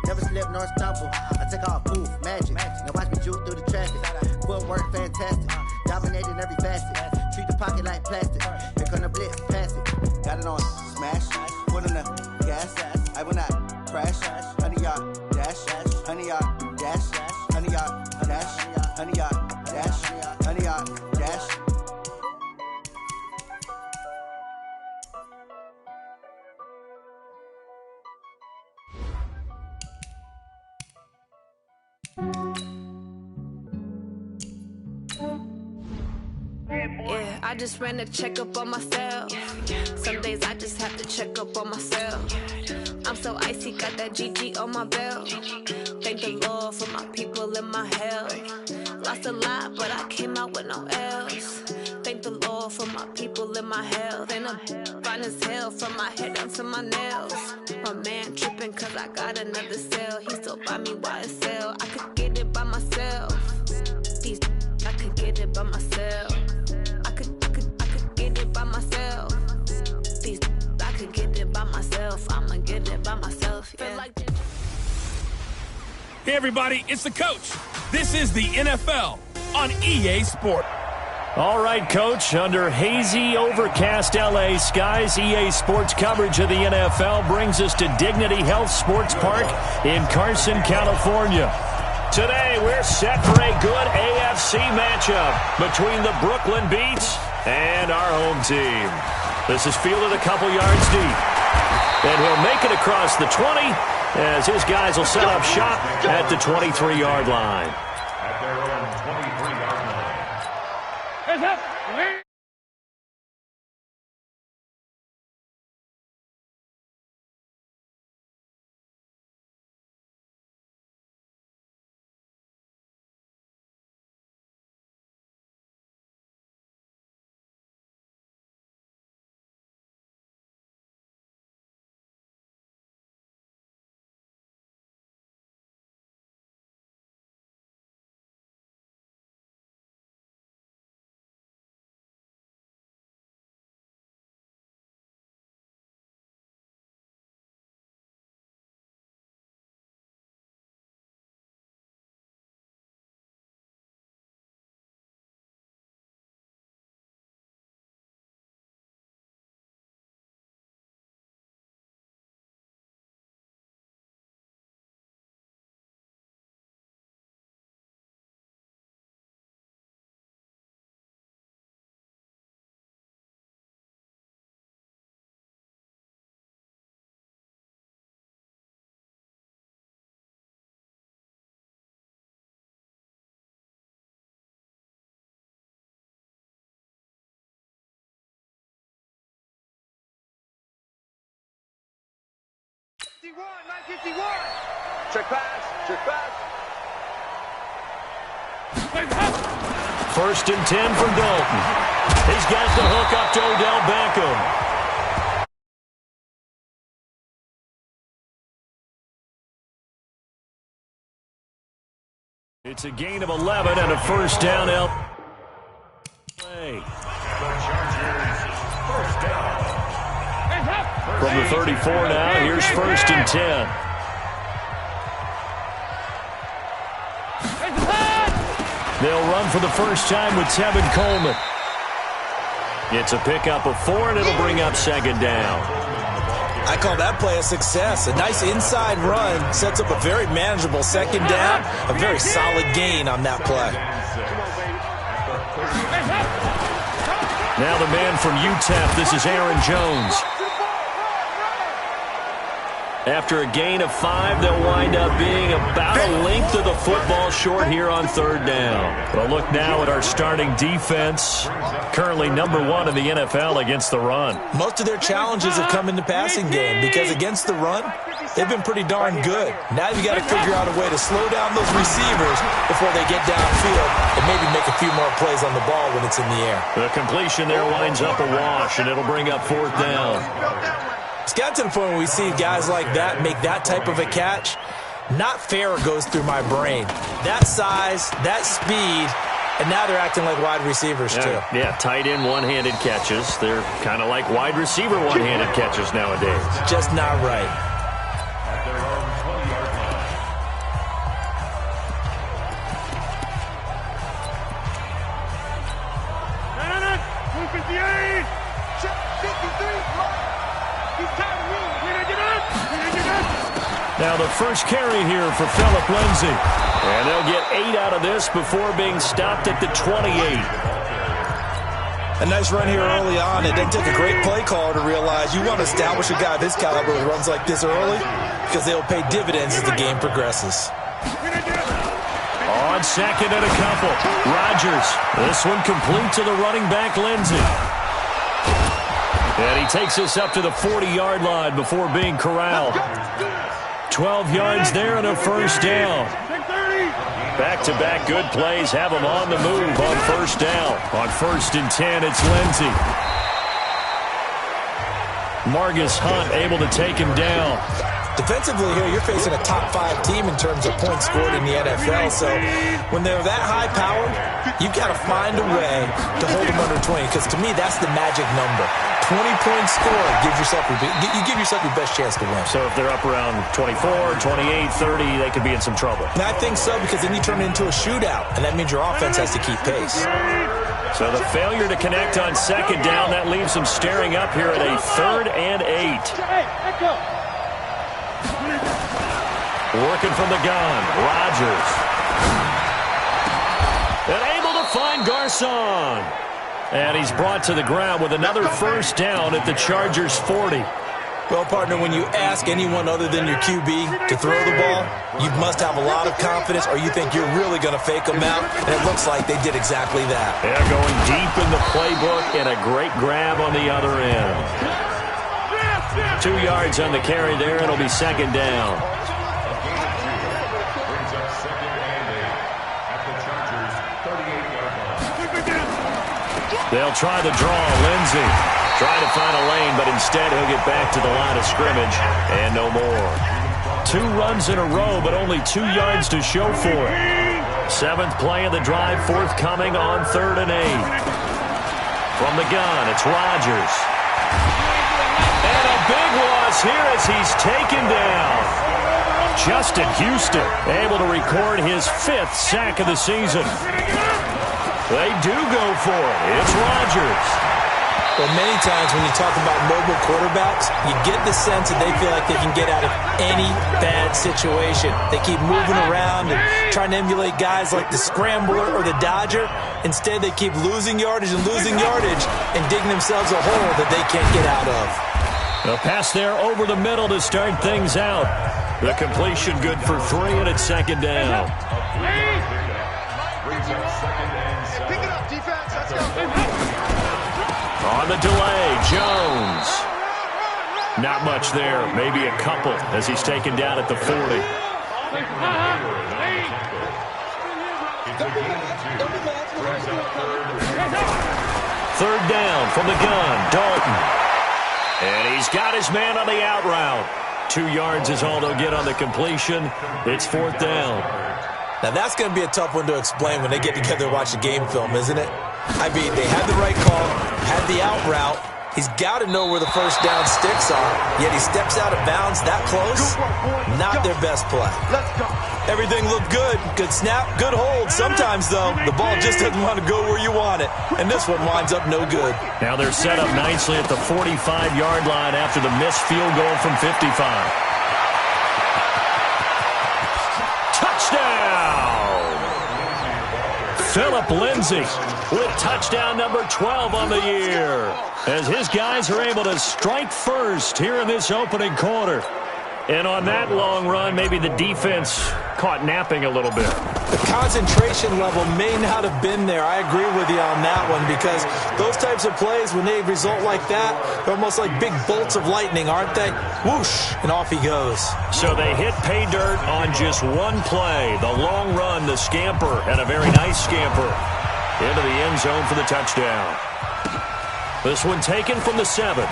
Never slip nor stumble. I take off, poof, magic. Now watch me juke through the traffic. Footwork fantastic. Dominating every facet. Treat the pocket like plastic. Here come the blitz, pass it. Got it on smash. Put on the gas. I will not crash. 100-yard dash. 100-yard dash. 100-yard dash. 100-yard dash. 100-yard dash. Yeah, I just ran a checkup on myself. Some days I just have to check up on myself. I'm so icy, got that GG on my belt. Thank the Lord for my people and my health. Lost a lot, but I came out with no else. Thank the Lord for my people and my health. And I'm fine as hell from my head down to my nails. My man tripping cause I got another cell. He still buy me YSL. I could get it by myself. These I could get it by myself. I could get it by myself. These I could get it by myself. I'ma get it by myself. Yeah. Hey everybody, it's the coach. This is the NFL on EA Sport. All right, Coach, under hazy, overcast L.A. skies, EA Sports coverage of the NFL brings us to Dignity Health Sports Park in Carson, California. Today, we're set for a good AFC matchup between the Brooklyn Beats and our home team. This is fielded a couple yards deep. And he'll make it across the 20 as his guys will set up shop at the 23-yard line. At their own 23-yard line. Heads up! Check pass. First and 10 for Dalton. He's got the hook up to Odell Beckham. It's a gain of 11 and a first down out. From the 34 now, here's first and 10. They'll run for the first time with Tevin Coleman. It's a pickup of 4, and it'll bring up second down. I call that play a success. A nice inside run sets up a very manageable second down. A very solid gain on that play. Now the man from UTEP, this is Aaron Jones. After a gain of 5, they'll wind up being about a length of the football short here on third down. Well, look now at our starting defense. Currently number 1 in the NFL against the run. Most of their challenges have come in the passing game because against the run, they've been pretty darn good. Now you've got to figure out a way to slow down those receivers before they get downfield and maybe make a few more plays on the ball when it's in the air. The completion there winds up a wash, and it'll bring up fourth down. It's got to the point where we see guys like that make that type of a catch. Not fair goes through my brain. That size, that speed, and now they're acting like wide receivers too. Yeah, tight end one-handed catches. They're kind of like wide receiver one-handed catches nowadays. Just not right. Now the first carry here for Phillip Lindsay. And they'll get 8 out of this before being stopped at the 28. A nice run here early on. It didn't take a great play caller to realize you want to establish a guy of his caliber with runs like this early because they'll pay dividends as the game progresses. On second and a couple. Rodgers. This one complete to the running back, Lindsay. And he takes us up to the 40-yard line before being corralled. 12 yards there and a first down. Back-to-back good plays have him on the move on first down. On 1st and 10, it's Lindsay. Margus Hunt able to take him down. Defensively here, you're facing a top 5 team in terms of points scored in the NFL. So when they're that high powered, you've got to find a way to hold them under 20. Because to me, that's the magic number. 20 points scored, you give yourself your best chance to win. So if they're up around 24, 28, 30, they could be in some trouble. And I think so, because then you turn it into a shootout, and that means your offense has to keep pace. So the failure to connect on second down, that leaves them staring up here at a 3rd and 8. Working from the gun, Rodgers. And able to find Garcon. And he's brought to the ground with another first down at the Chargers' 40. Well, partner, when you ask anyone other than your QB to throw the ball, you must have a lot of confidence or you think you're really going to fake them out. And it looks like they did exactly that. They're going deep in the playbook and a great grab on the other end. 2 yards on the carry there. It'll be second down. They'll try the draw. Lindsay trying to find a lane, but instead he'll get back to the line of scrimmage and no more. 2 runs in a row, but only 2 yards to show for it. 7th play of the drive, forthcoming on 3rd and 8. From the gun, it's Rodgers. And a big loss here as he's taken down. Justin Houston able to record his 5th sack of the season. They do go for it. It's Rodgers. Well, many times when you talk about mobile quarterbacks, you get the sense that they feel like they can get out of any bad situation. They keep moving around and trying to emulate guys like the Scrambler or the Dodger. Instead, they keep losing yardage and digging themselves a hole that they can't get out of. A pass there over the middle to start things out. The completion good for 3, and it's second down. Pick it up, defense. Let's go. On the delay, Jones. Not much there. Maybe a couple as he's taken down at the 40. 3rd down from the gun, Dalton. And he's got his man on the out route. 2 yards is all they'll get on the completion. It's 4th down. Now, that's going to be a tough one to explain when they get together and watch the game film, isn't it? I mean, they had the right call, had the out route. He's got to know where the first down sticks are, yet he steps out of bounds that close. Not their best play. Everything looked good. Good snap, good hold. Sometimes, though, the ball just doesn't want to go where you want it. And this one winds up no good. Now they're set up nicely at the 45-yard line after the missed field goal from 55. Phillip Lindsay with touchdown number 12 on the year as his guys are able to strike first here in this opening quarter. And on that long run, maybe the defense caught napping a little bit. The concentration level may not have been there. I agree with you on that one because those types of plays, when they result like that, they're almost like big bolts of lightning, aren't they? Whoosh, and off he goes. So they hit pay dirt on just one play. The long run, the scamper, and a very nice scamper into the end zone for the touchdown. This one taken from the 7.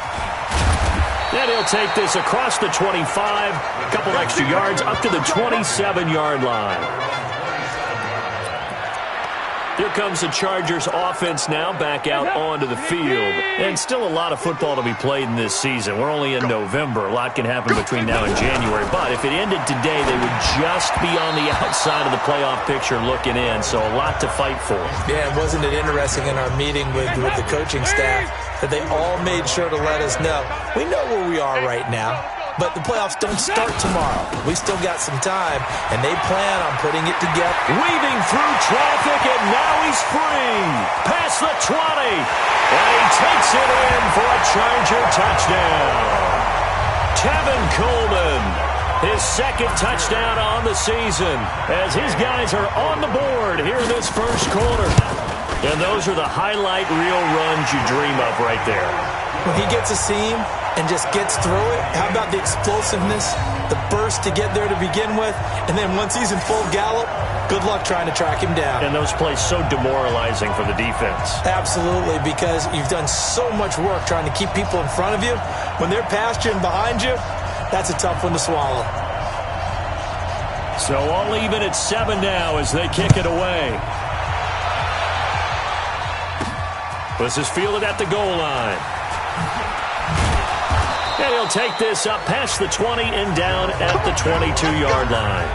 And he'll take this across the 25, a couple extra yards up to the 27-yard line. Here comes the Chargers offense now back out onto the field. And still a lot of football to be played in this season. We're only in November. A lot can happen between now and January. But if it ended today, they would just be on the outside of the playoff picture looking in. So a lot to fight for. Yeah, wasn't it interesting in our meeting with the coaching staff that they all made sure to let us know. We know where we are right now. but the playoffs don't start tomorrow. We still got some time, and they plan on putting it together. Weaving through traffic, and now he's free. Past the 20, and he takes it in for a Charger touchdown. Tevin Coleman, his second touchdown on the season, as his guys are on the board here in this first quarter. And those are the highlight reel runs you dream of right there. When he gets a seam and just gets through it, how about the explosiveness, the burst to get there to begin with, and then once he's in full gallop, good luck trying to track him down. And those plays so demoralizing for the defense. Absolutely, because you've done so much work trying to keep people in front of you. When they're past you and behind you, that's a tough one to swallow. So all even at 7 now as they kick it away. This is fielded at the goal line. And he'll take this up past the 20 and down at the 22-yard line.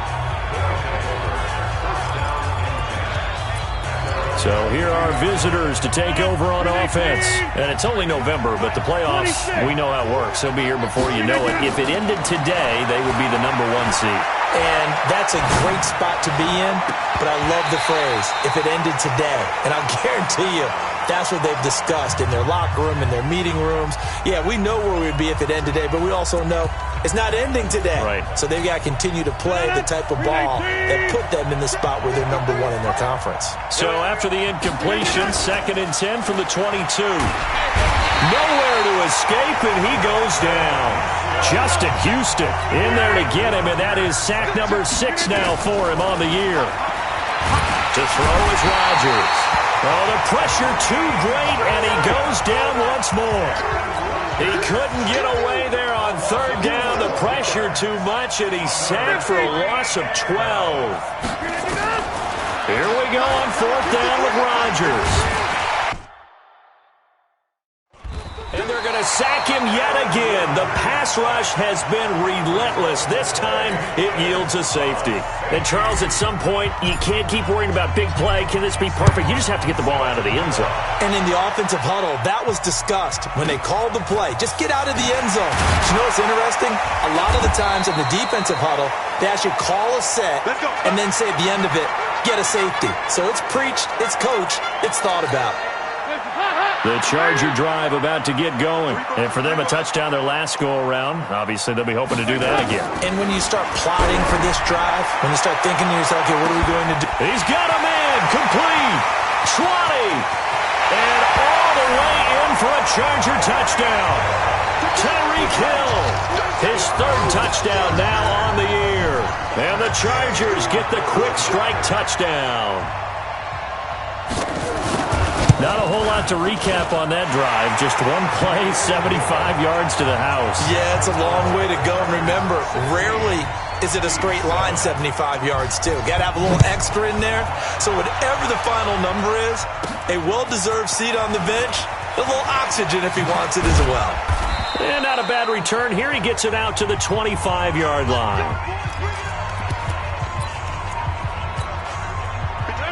So here are visitors to take over on offense. And it's only November, but the playoffs, we know how it works. They'll be here before you know it. If it ended today, they would be the #1 seed. And that's a great spot to be in, but I love the phrase, if it ended today. And I'll guarantee you, that's what they've discussed in their locker room, in their meeting rooms. Yeah, we know where we'd be if it ended today, but we also know it's not ending today. Right. So they've got to continue to play the type of ball that put them in the spot where they're #1 in their conference. So after the incompletion, 2nd and 10 from the 22. Nowhere to escape, and he goes down. Justin Houston in there to get him, and that is sack number 6 now for him on the year. To throw is Rodgers. Oh, the pressure too great, and he goes down once more. He couldn't get away there on 3rd down. The pressure too much, and he's sacked for a loss of 12. Here we go on 4th down with Rodgers. And they're going to sack him yet again. The pass rush has been relentless. This time, it yields a safety. And, Charles, at some point, you can't keep worrying about big play. Can this be perfect? You just have to get the ball out of the end zone. And in the offensive huddle, that was discussed when they called the play. Just get out of the end zone. But you know what's interesting? A lot of the times in the defensive huddle, they actually call a set and then say at the end of it, get a safety. So it's preached, it's coached, it's thought about. The Charger drive about to get going. And for them, a touchdown their last go-around. Obviously, they'll be hoping to do that again. And when you start plotting for this drive, when you start thinking to yourself, okay, what are we going to do? He's got a man, complete, 20, and all the way in for a Charger touchdown. Tyreek Hill, his 3rd touchdown now on the year. And the Chargers get the quick strike touchdown. Not a whole lot to recap on that drive. Just one play, 75 yards to the house. Yeah, it's a long way to go. And remember, rarely is it a straight line 75 yards, too. Got to have a little extra in there. So whatever the final number is, a well-deserved seat on the bench, a little oxygen if he wants it as well. And not a bad return. Here he gets it out to the 25-yard line.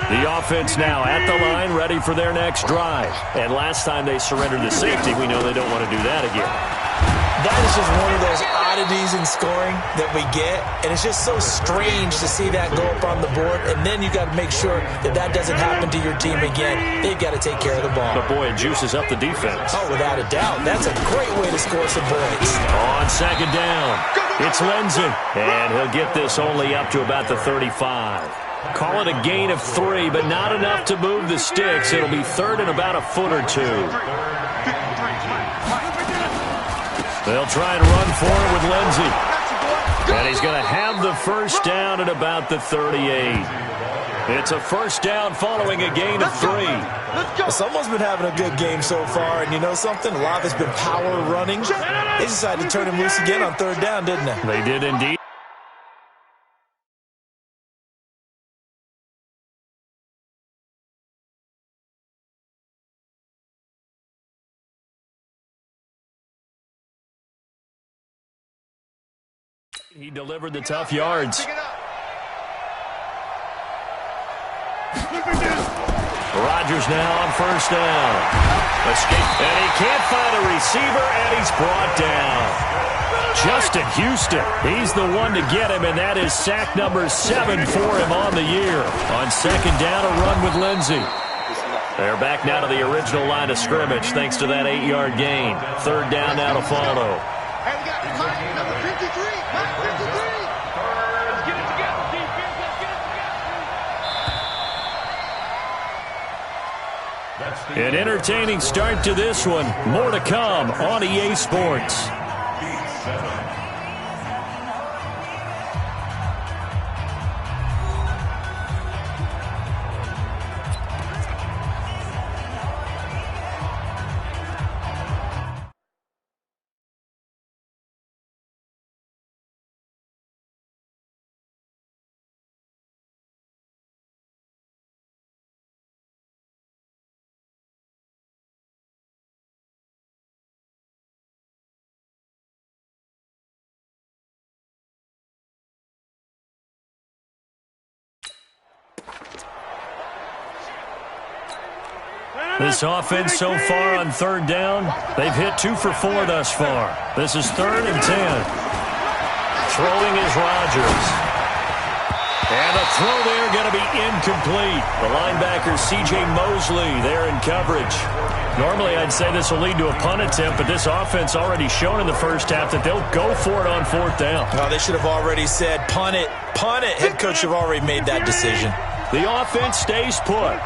The offense now at the line, ready for their next drive. And last time they surrendered the safety, we know they don't want to do that again. That is just one of those oddities in scoring that we get. And it's just so strange to see that go up on the board. And then you got to make sure that that doesn't happen to your team again. They've got to take care of the ball. But, boy, it juices up the defense. Oh, without a doubt. That's a great way to score some points. On 2nd down, it's Lindsey. And he'll get this only up to about the 35. Call it a gain of 3, but not enough to move the sticks. It'll be 3rd and about a foot or 2. They'll try and run for it with Lindsey. And he's going to have the first down at about the 38. It's a first down following a gain of 3. Someone's been having a good game so far, and you know something? A lot of it's been power running. They decided to turn him loose again on 3rd down, didn't they? They did indeed. He delivered the tough yards. Rodgers now on 1st down. Escape, and he can't find a receiver, and he's brought down. Justin Houston, he's the one to get him, and that is sack number 7 for him on the year. On second down, a run with Lindsey. They're back now to the original line of scrimmage thanks to that 8-yard gain. Third down now to follow. And we got number 53. Number 53. Let's get it together, defense. Let's get it together. An entertaining start to this one. More to come on EA Sports. This offense so far on third down, they've hit 2 for 4 thus far. This is 3rd and 10. Throwing is Rodgers. And the throw there going to be incomplete. The linebacker C.J. Mosley there in coverage. Normally I'd say this will lead to a punt attempt, but this offense already shown in the first half that they'll go for it on 4th down. Oh, they should have already said punt it, punt it. Head coach should have already made that decision. The offense stays put.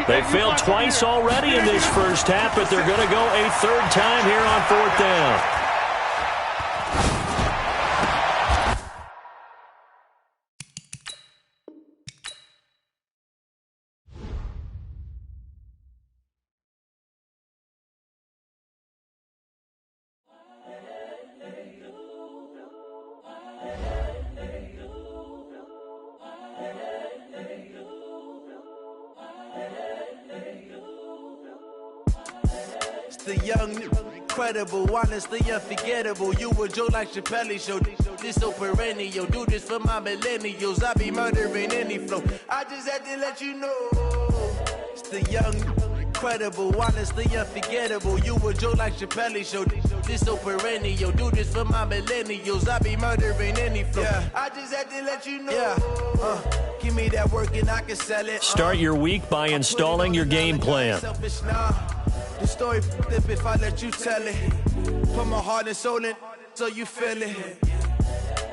They failed twice already in this first half, but they're going to go a 3rd time here on 4th down. The young, incredible, honestly unforgettable. You were Joe like Chappelle show. This so perennial. Do this for my millennials. I be murdering any flow. I just had to let you know. It's the young, incredible, honestly unforgettable. You were Joe like Chappelle show. This so perennial. Do this for my millennials. I be murdering any flow. Yeah. I just had to let you know. Yeah. Give me that work and I can sell it. Start your week by installing your game plan. The story flip if I let you tell it. Put my heart and soul in so you feel it.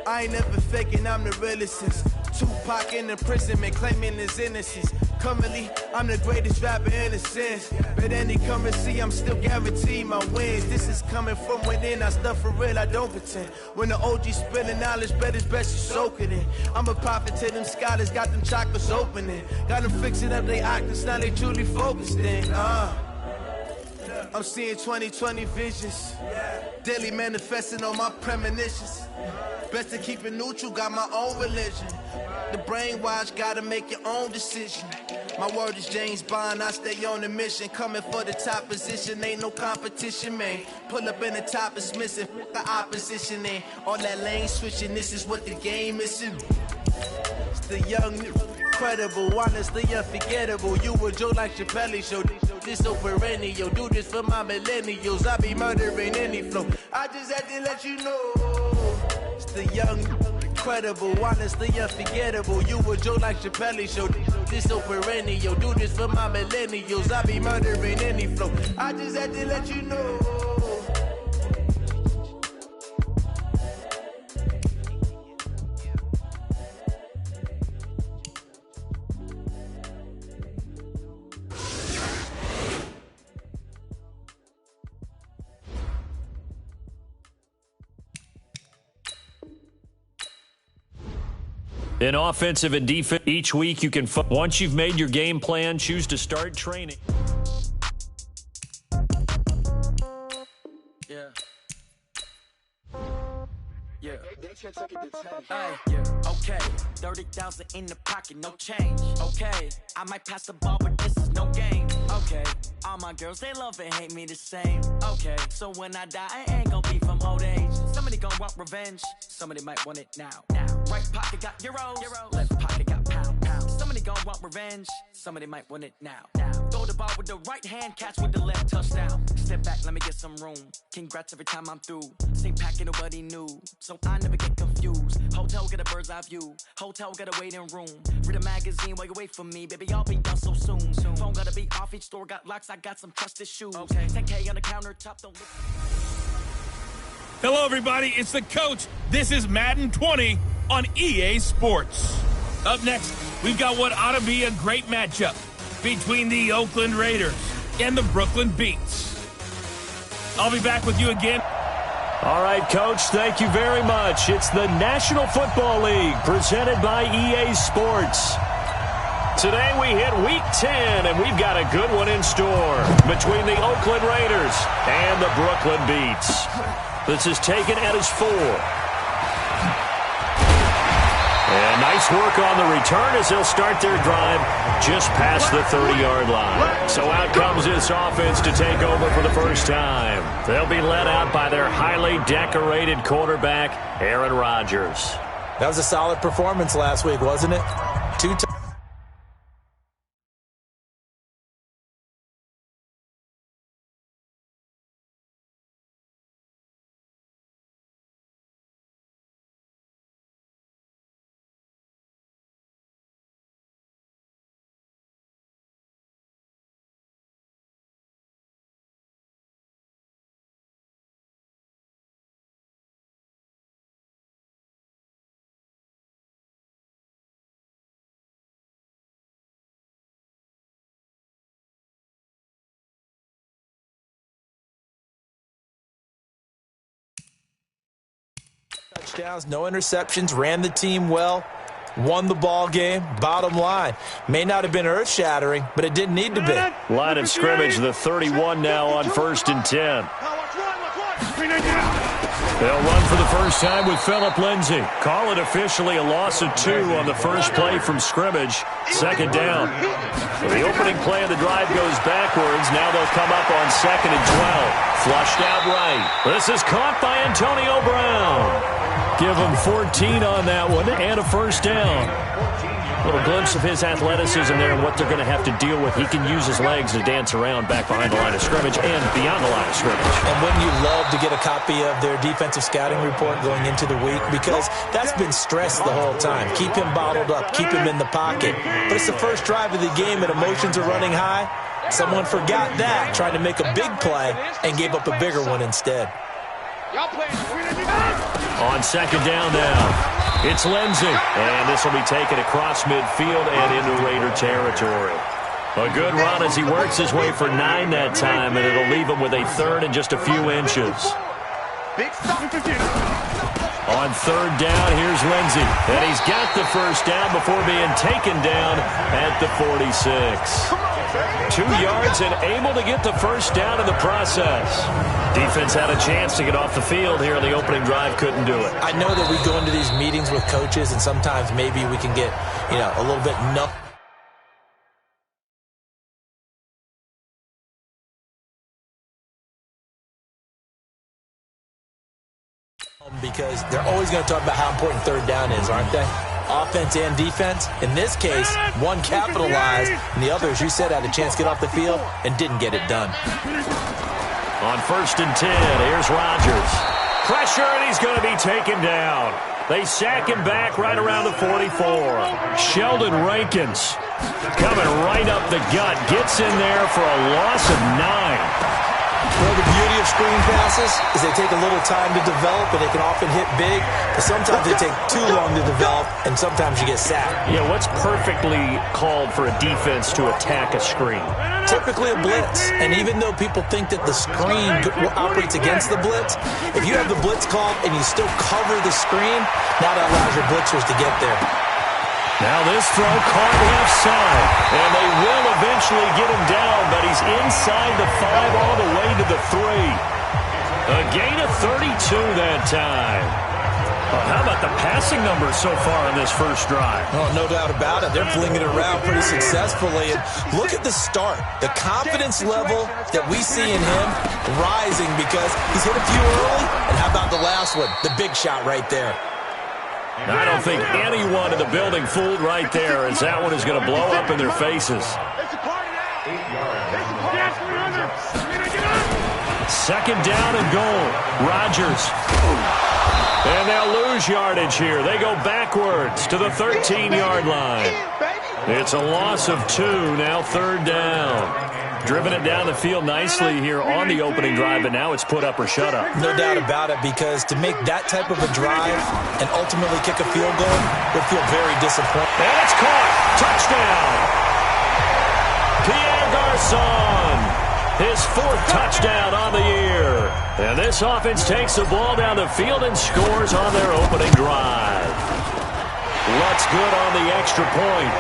I ain't never faking, I'm the realest since Tupac in the imprisonment claiming his innocence. Currently, I'm the greatest rapper in a sense. But any currency, I'm still guaranteed my wins. This is coming from within, I stuff for real, I don't pretend. When the OG spilling knowledge, bet it's best you soak it in. I'm a prophet to them scholars, got them chakras opening. Got them fixing up they octaves, now they truly focused in. I'm seeing 2020 visions. Daily manifesting on my premonitions. Best to keep it neutral, got my own religion. The brainwash, gotta make your own decision. My word is James Bond, I stay on the mission. Coming for the top position, ain't no competition, man. Pull up in the top is missing, the opposition in. All that lane switching, this is what the game is in. It's the young, incredible, honestly unforgettable. You were Joe like Chappelle show. This so perennial. Do this for my millennials. I be murdering any flow. I just had to let you know. It's the young, incredible, honestly unforgettable. You were Joe like Chappelle show. This so perennial. Do this for my millennials. I be murdering any flow. I just had to let you know. In offensive and defense, each week you can, once you've made your game plan, choose to start training. Yeah. Okay, 30,000 in the pocket, no change. Okay, I might pass the ball, but this is no game. Okay, all my girls, they love and hate me the same. Okay, so when I die, I ain't gonna be from old age. Somebody gonna want revenge, somebody might want it now. Right pocket got euros, left pocket got pound. Somebody gonna want revenge, somebody might want it now. Throw the ball with the right hand, catch with the left, touchdown. Step back, let me get some room. Congrats every time I'm through. Stay packing, nobody knew, so I never get confused. Hotel, get a bird's eye view. Hotel, got a waiting room. Read a magazine while you wait for me, baby, I'll be done so soon. Phone gotta be off, each store got locks, I got some trusted shoes. Okay. 10K on the countertop, don't look. Hello, everybody. It's the coach. This is Madden 20 on EA Sports. Up next, we've got what ought to be a great matchup between the Oakland Raiders and the Brooklyn Beats. I'll be back with you again. All right, Coach, thank you very much. It's the National Football League presented by EA Sports. Today we hit Week 10, and we've got a good one in store between the Oakland Raiders and the Brooklyn Beats. This is taken at his 4. And nice work on the return as they'll start their drive just past the 30-yard line. So out comes this offense to take over for the first time. They'll be led out by their highly decorated quarterback, Aaron Rodgers. That was a solid performance last week, wasn't it? 2 times. Touchdowns, no interceptions, ran the team well, won the ball game. Bottom line, may not have been earth-shattering, but it didn't need to be. Line of scrimmage, the 31 now on 1st and 10. They'll run for the first time with Phillip Lindsay. Call it officially a loss of 2 on the first play from scrimmage. 2nd down. The opening play of the drive goes backwards. Now they'll come up on 2nd and 12. Flushed out right. This is caught by Antonio Brown. Give him 14 on that one and a first down. A little glimpse of his athleticism there and what they're going to have to deal with. He can use his legs to dance around back behind the line of scrimmage and beyond the line of scrimmage. And wouldn't you love to get a copy of their defensive scouting report going into the week? Because that's been stressed the whole time. Keep him bottled up. Keep him in the pocket. But it's the first drive of the game and emotions are running high. Someone forgot that, tried to make a big play, and gave up a bigger one instead. On 2nd down now, it's Lindsay. And this will be taken across midfield and into Raider territory. A good run as he works his way for 9 that time, and it'll leave him with a 3rd and just a few inches. On 3rd down, here's Lindsay. And he's got the first down before being taken down at the 46. 2 yards and able to get the first down in the process. Defense had a chance to get off the field here on the opening drive, couldn't do it. I know that we go into these meetings with coaches, and sometimes maybe we can get, a little bit numb. Because they're always going to talk about how important 3rd down is, aren't they? Offense and defense. In this case, one capitalized, and the other, as you said, had a chance to get off the field and didn't get it done. On 1st and 10, here's Rodgers. Pressure, and he's going to be taken down. They sack him back right around the 44. Sheldon Rankins coming right up the gut. Gets in there for a loss of 9. Well, the beauty of screen passes is they take a little time to develop, and they can often hit big, but sometimes they take too long to develop, and sometimes you get sacked. Yeah, what's perfectly called for a defense to attack a screen? Typically a blitz, and even though people think that the screen operates against the blitz, if you have the blitz called and you still cover the screen, now that allows your blitzers to get there. Now this throw caught left side, and they will eventually get him down, but he's inside the 5 all the way to the 3. A gain of 32 that time. Well, how about the passing numbers so far on this first drive? Oh, no doubt about it. They're flinging it around pretty successfully. And look at the start. The confidence level that we see in him rising because he's hit a few early. And how about the last one? The big shot right there. I don't think anyone in the building fooled right there, as that one is going to blow up in their faces. Second down and goal. Rodgers. And they'll lose yardage here. They go backwards to the 13-yard line. It's a loss of 2, now third down. Driven it down the field nicely here on the opening drive, but now it's put up or shut up. No doubt about it, because to make that type of a drive and ultimately kick a field goal would feel very disappointing. And it's caught. Touchdown. Pierre Garçon. His 4th touchdown on the year. And this offense takes the ball down the field and scores on their opening drive. Looks good on the extra point.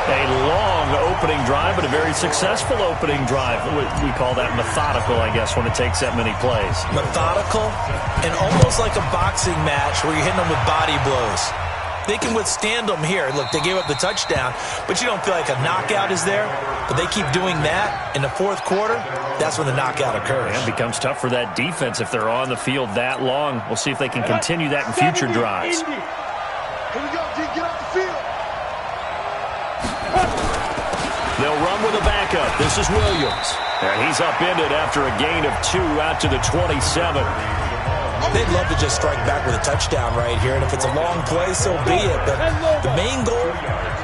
A long opening drive, but a very successful opening drive. We call that methodical, I guess, when it takes that many plays. Methodical and almost like a boxing match where you're hitting them with body blows. They can withstand them here. Look, they gave up the touchdown, but you don't feel like a knockout is there. But they keep doing that in the 4th quarter. That's when the knockout occurs. And it becomes tough for that defense if they're on the field that long. We'll see if they can continue that in future drives. Here we go, D. Get off the field. They'll run with a backup. This is Williams. And he's upended after a gain of 2 out to the 27. They'd love to just strike back with a touchdown right here, and if it's a long play, so be it. But the main goal,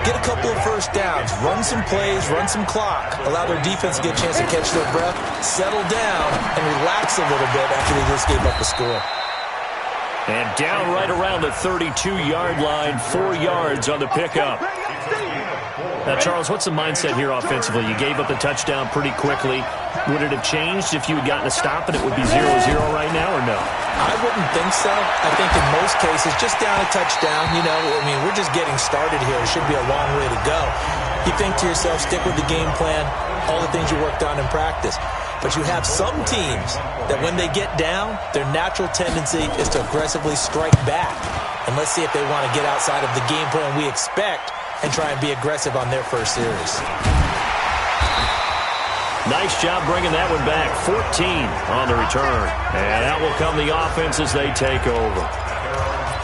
get a couple of first downs, run some plays, run some clock, allow their defense to get a chance to catch their breath, settle down, and relax a little bit after they just gave up the score. And down right around the 32-yard line, 4 yards on the pickup. Now, Charles, what's the mindset here offensively? You gave up the touchdown pretty quickly. Would it have changed if you had gotten a stop and it would be 0-0 right now, or no? I wouldn't think so. I think in most cases, just down a touchdown, you know, I mean, we're just getting started here. It should be a long way to go. You think to yourself, stick with the game plan, all the things you worked on in practice. But you have some teams that when they get down, their natural tendency is to aggressively strike back. And let's see if they want to get outside of the game plan we expect and try and be aggressive on their first series. Nice job bringing that one back. 14 on the return. And out will come the offense as they take over.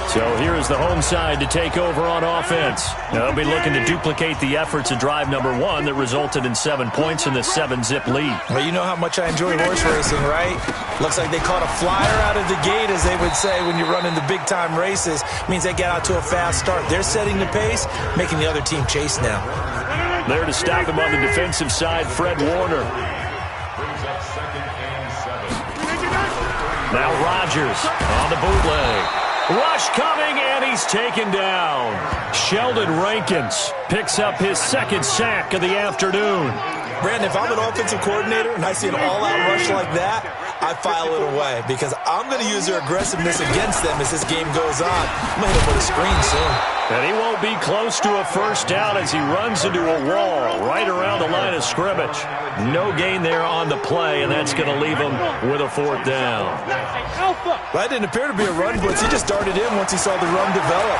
So here is the home side to take over on offense. They'll be looking to duplicate the efforts of drive number 1 that resulted in 7 points in the 7-zip lead. Well, you know how much I enjoy horse racing, right? Looks like they caught a flyer out of the gate, as they would say when you're running the big-time races. Means they get out to a fast start. They're setting the pace, making the other team chase now. There to stop him on the defensive side, Fred Warner. Now Rodgers on the bootleg. Rush coming, and he's taken down. Sheldon Rankins picks up his 2nd sack of the afternoon. Brandon, if I'm an offensive coordinator and I see an all-out rush like that, I file it away because I'm going to use their aggressiveness against them as this game goes on. I'm going to hit him with a screen soon. And he won't be close to a first down as he runs into a wall right around the line of scrimmage. No gain there on the play, and that's going to leave him with a 4th down. Well, that didn't appear to be a run blitz. He just darted in once he saw the run develop.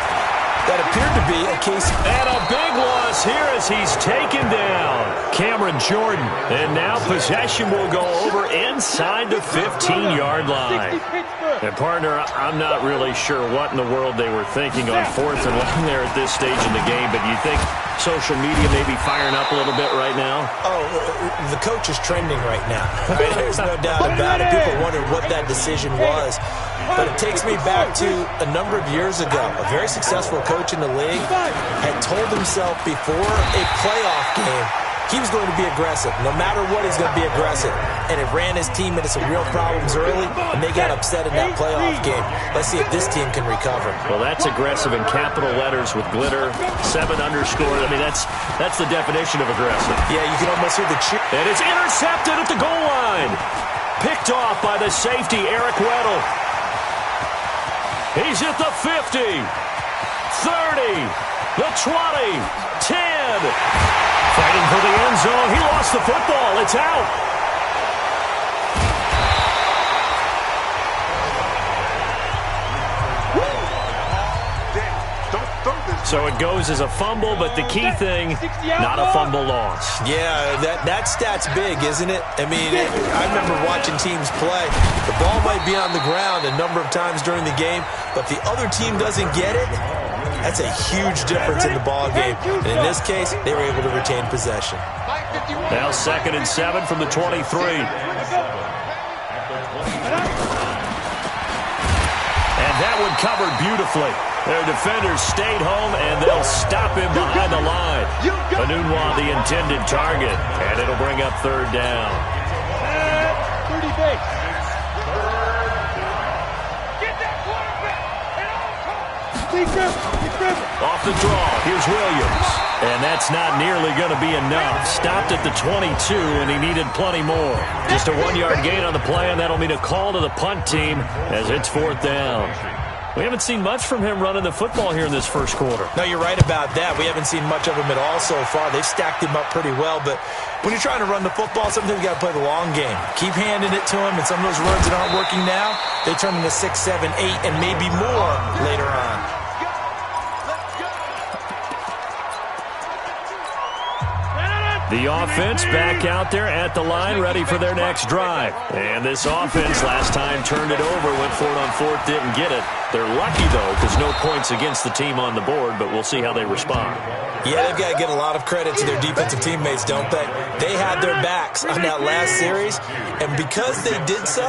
That appeared to be a case. And a big loss here as he's taken down. Cameron Jordan. And now possession will go over inside the 15-yard line. And, partner, I'm not really sure what in the world they were thinking on 4th and 1 there at this stage in the game, but you think social media may be firing up a little bit right now? Oh, the coach is trending right now. Right? There's no doubt about it. People wondered what that decision was. But it takes me back to a number of years ago. A very successful coach in the league had told himself before a playoff game he was going to be aggressive. No matter what, he's going to be aggressive. And it ran his team into some real problems early, and they got upset in that playoff game. Let's see if this team can recover. Well, that's aggressive in capital letters with glitter, 7 underscore. I mean, that's the definition of aggressive. Yeah, you can almost hear the cheer. And it's intercepted at the goal line. Picked off by the safety, Eric Weddle. He's at the 50, 30, the 20, 10. Fighting for the end zone. He lost the football. It's out. So it goes as a fumble, but the key thing, not a fumble loss. Yeah, that stat's big, isn't it? I mean, I remember watching teams play. The ball might be on the ground a number of times during the game, but if the other team doesn't get it, That's a huge difference in the ball game. And in this case, they were able to retain possession. Now 2nd and 7 from the 23. And that one covered beautifully. Their defenders stayed home, and they'll stop him behind the line. Anunwa, the intended target, and it'll bring up 3rd down. 30 base. Off the draw, here's Williams. And that's not nearly going to be enough. Stopped at the 22, and he needed plenty more. Just a 1-yard gain on the play, and that'll mean a call to the punt team as it's 4th down. We haven't seen much from him running the football here in this first quarter. No, you're right about that. We haven't seen much of him at all so far. They've stacked him up pretty well, but when you're trying to run the football, sometimes you got to play the long game. Keep handing it to him, and some of those runs that aren't working now, they turn into 6, 7, 8, and maybe more later on. The offense back out there at the line, ready for their next drive. And this offense last time turned it over, went for it on 4th, didn't get it. They're lucky, though, because no points against the team on the board, but we'll see how they respond. Yeah, they've got to get a lot of credit to their defensive teammates, don't they? They had their backs on that last series, and because they did so,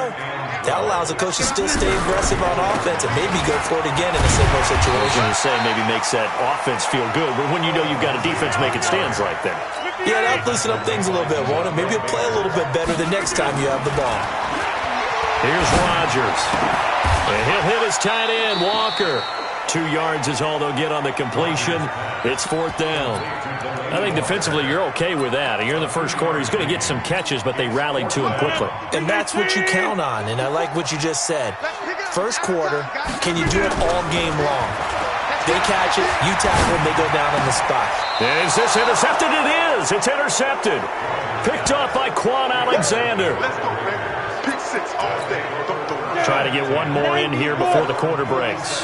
that allows the coach to still stay aggressive on offense and maybe go for it again in a similar situation. I was going to say maybe makes that offense feel good, but when you know you've got a defense making stands like that. Yeah, that'll loosen up things a little bit, won't it? Maybe you'll play a little bit better the next time you have the ball. Here's Rodgers. And he'll hit his tight end, Walker. 2 yards is all they'll get on the completion. It's 4th down. I think defensively you're okay with that. You're in the first quarter. He's going to get some catches, but they rallied to him quickly. And that's what you count on, and I like what you just said. First quarter, can you do it all game long? They catch it, you tackle them, they go down on the spot. Is this intercepted? It is. It's intercepted. Picked off by Quan Alexander. Try to get one more in here before the quarter breaks.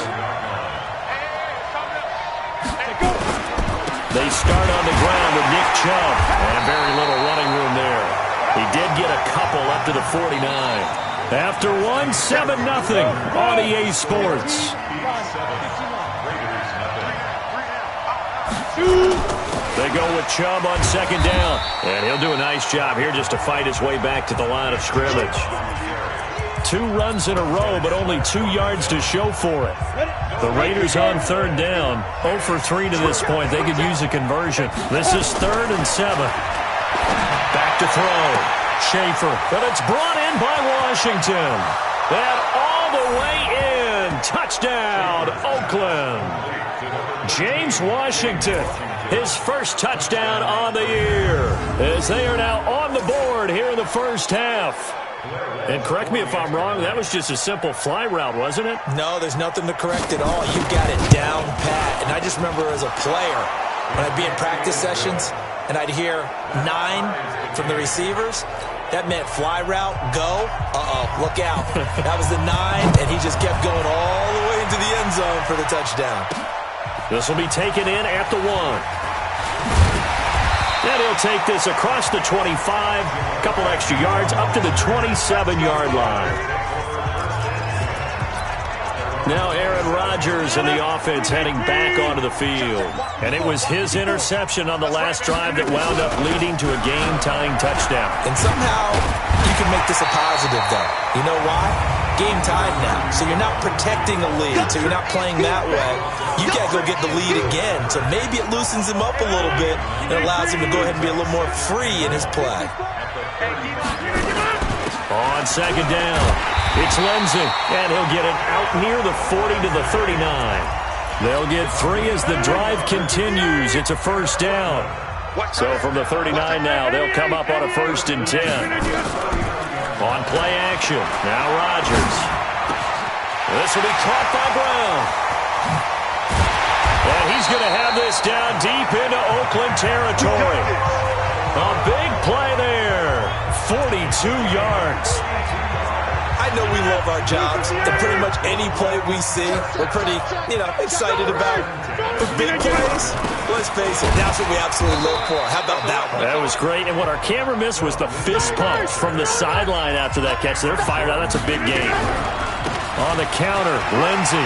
They start on the ground with Nick Chubb, and very little running room there. He did get a couple up to the 49. After one, 7-0 on EA Sports. They go with Chubb on 2nd down, and he'll do a nice job here just to fight his way back to the line of scrimmage. 2 runs in a row, but only 2 yards to show for it. The Raiders on 3rd down, 0 for 3 to this point. They could use a conversion. This is 3rd and 7. Back to throw. Schaefer, but it's brought in by Washington. And all the way in. Touchdown, Oakland. James Washington, his first touchdown on the year, as they are now on the board here in the first half. And correct me if I'm wrong, that was just a simple fly route, wasn't it? No, there's nothing to correct at all. You got it down pat. And I just remember as a player, when I'd be in practice sessions, and I'd hear 9 from the receivers, that meant fly route, go, look out. That was the 9, and he just kept going all the way into the end zone for the touchdown. This will be taken in at the 1. And he'll take this across the 25, a couple extra yards, up to the 27-yard line. Now Aaron Rodgers and the offense heading back onto the field. And it was his interception on the last drive that wound up leading to a game-tying touchdown. And somehow you can make this a positive, though. You know why? Game time now. So you're not protecting a lead, so you're not playing that way. You got to go get the lead again. So maybe it loosens him up a little bit and allows him to go ahead and be a little more free in his play. On 2nd down, it's Lindsey, and he'll get it out near the 40 to the 39. They'll get 3 as the drive continues. It's a 1st down. So from the 39 now, they'll come up on a 1st and 10. On play action, now Rodgers. This will be caught by Brown. And he's going to have this down deep into Oakland territory. A big play there. 42 yards. I know we love our jobs, and pretty much any play we see, we're pretty, excited about. But big plays, let's face it, that's what we absolutely look for. How about that one? That was great, and what our camera missed was the fist pumps from the sideline after that catch. They're fired out. That's a big game. On the counter, Lindsey.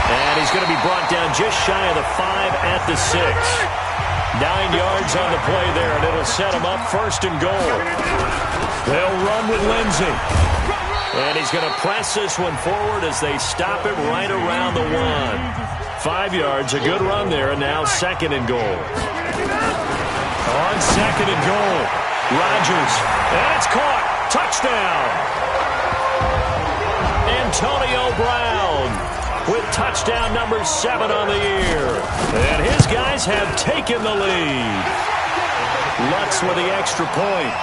And he's going to be brought down just shy of the 5 at the 6. 9 yards on the play there, and it'll set him up 1st and goal. They'll run with Lindsey. And he's going to press this one forward as they stop it right around the 1. 5 yards, a good run there, and now 2nd and goal. On 2nd and goal, Rodgers, and it's caught. Touchdown. Antonio Brown with touchdown number 7 on the year. And his guys have taken the lead. Lutz with the extra point.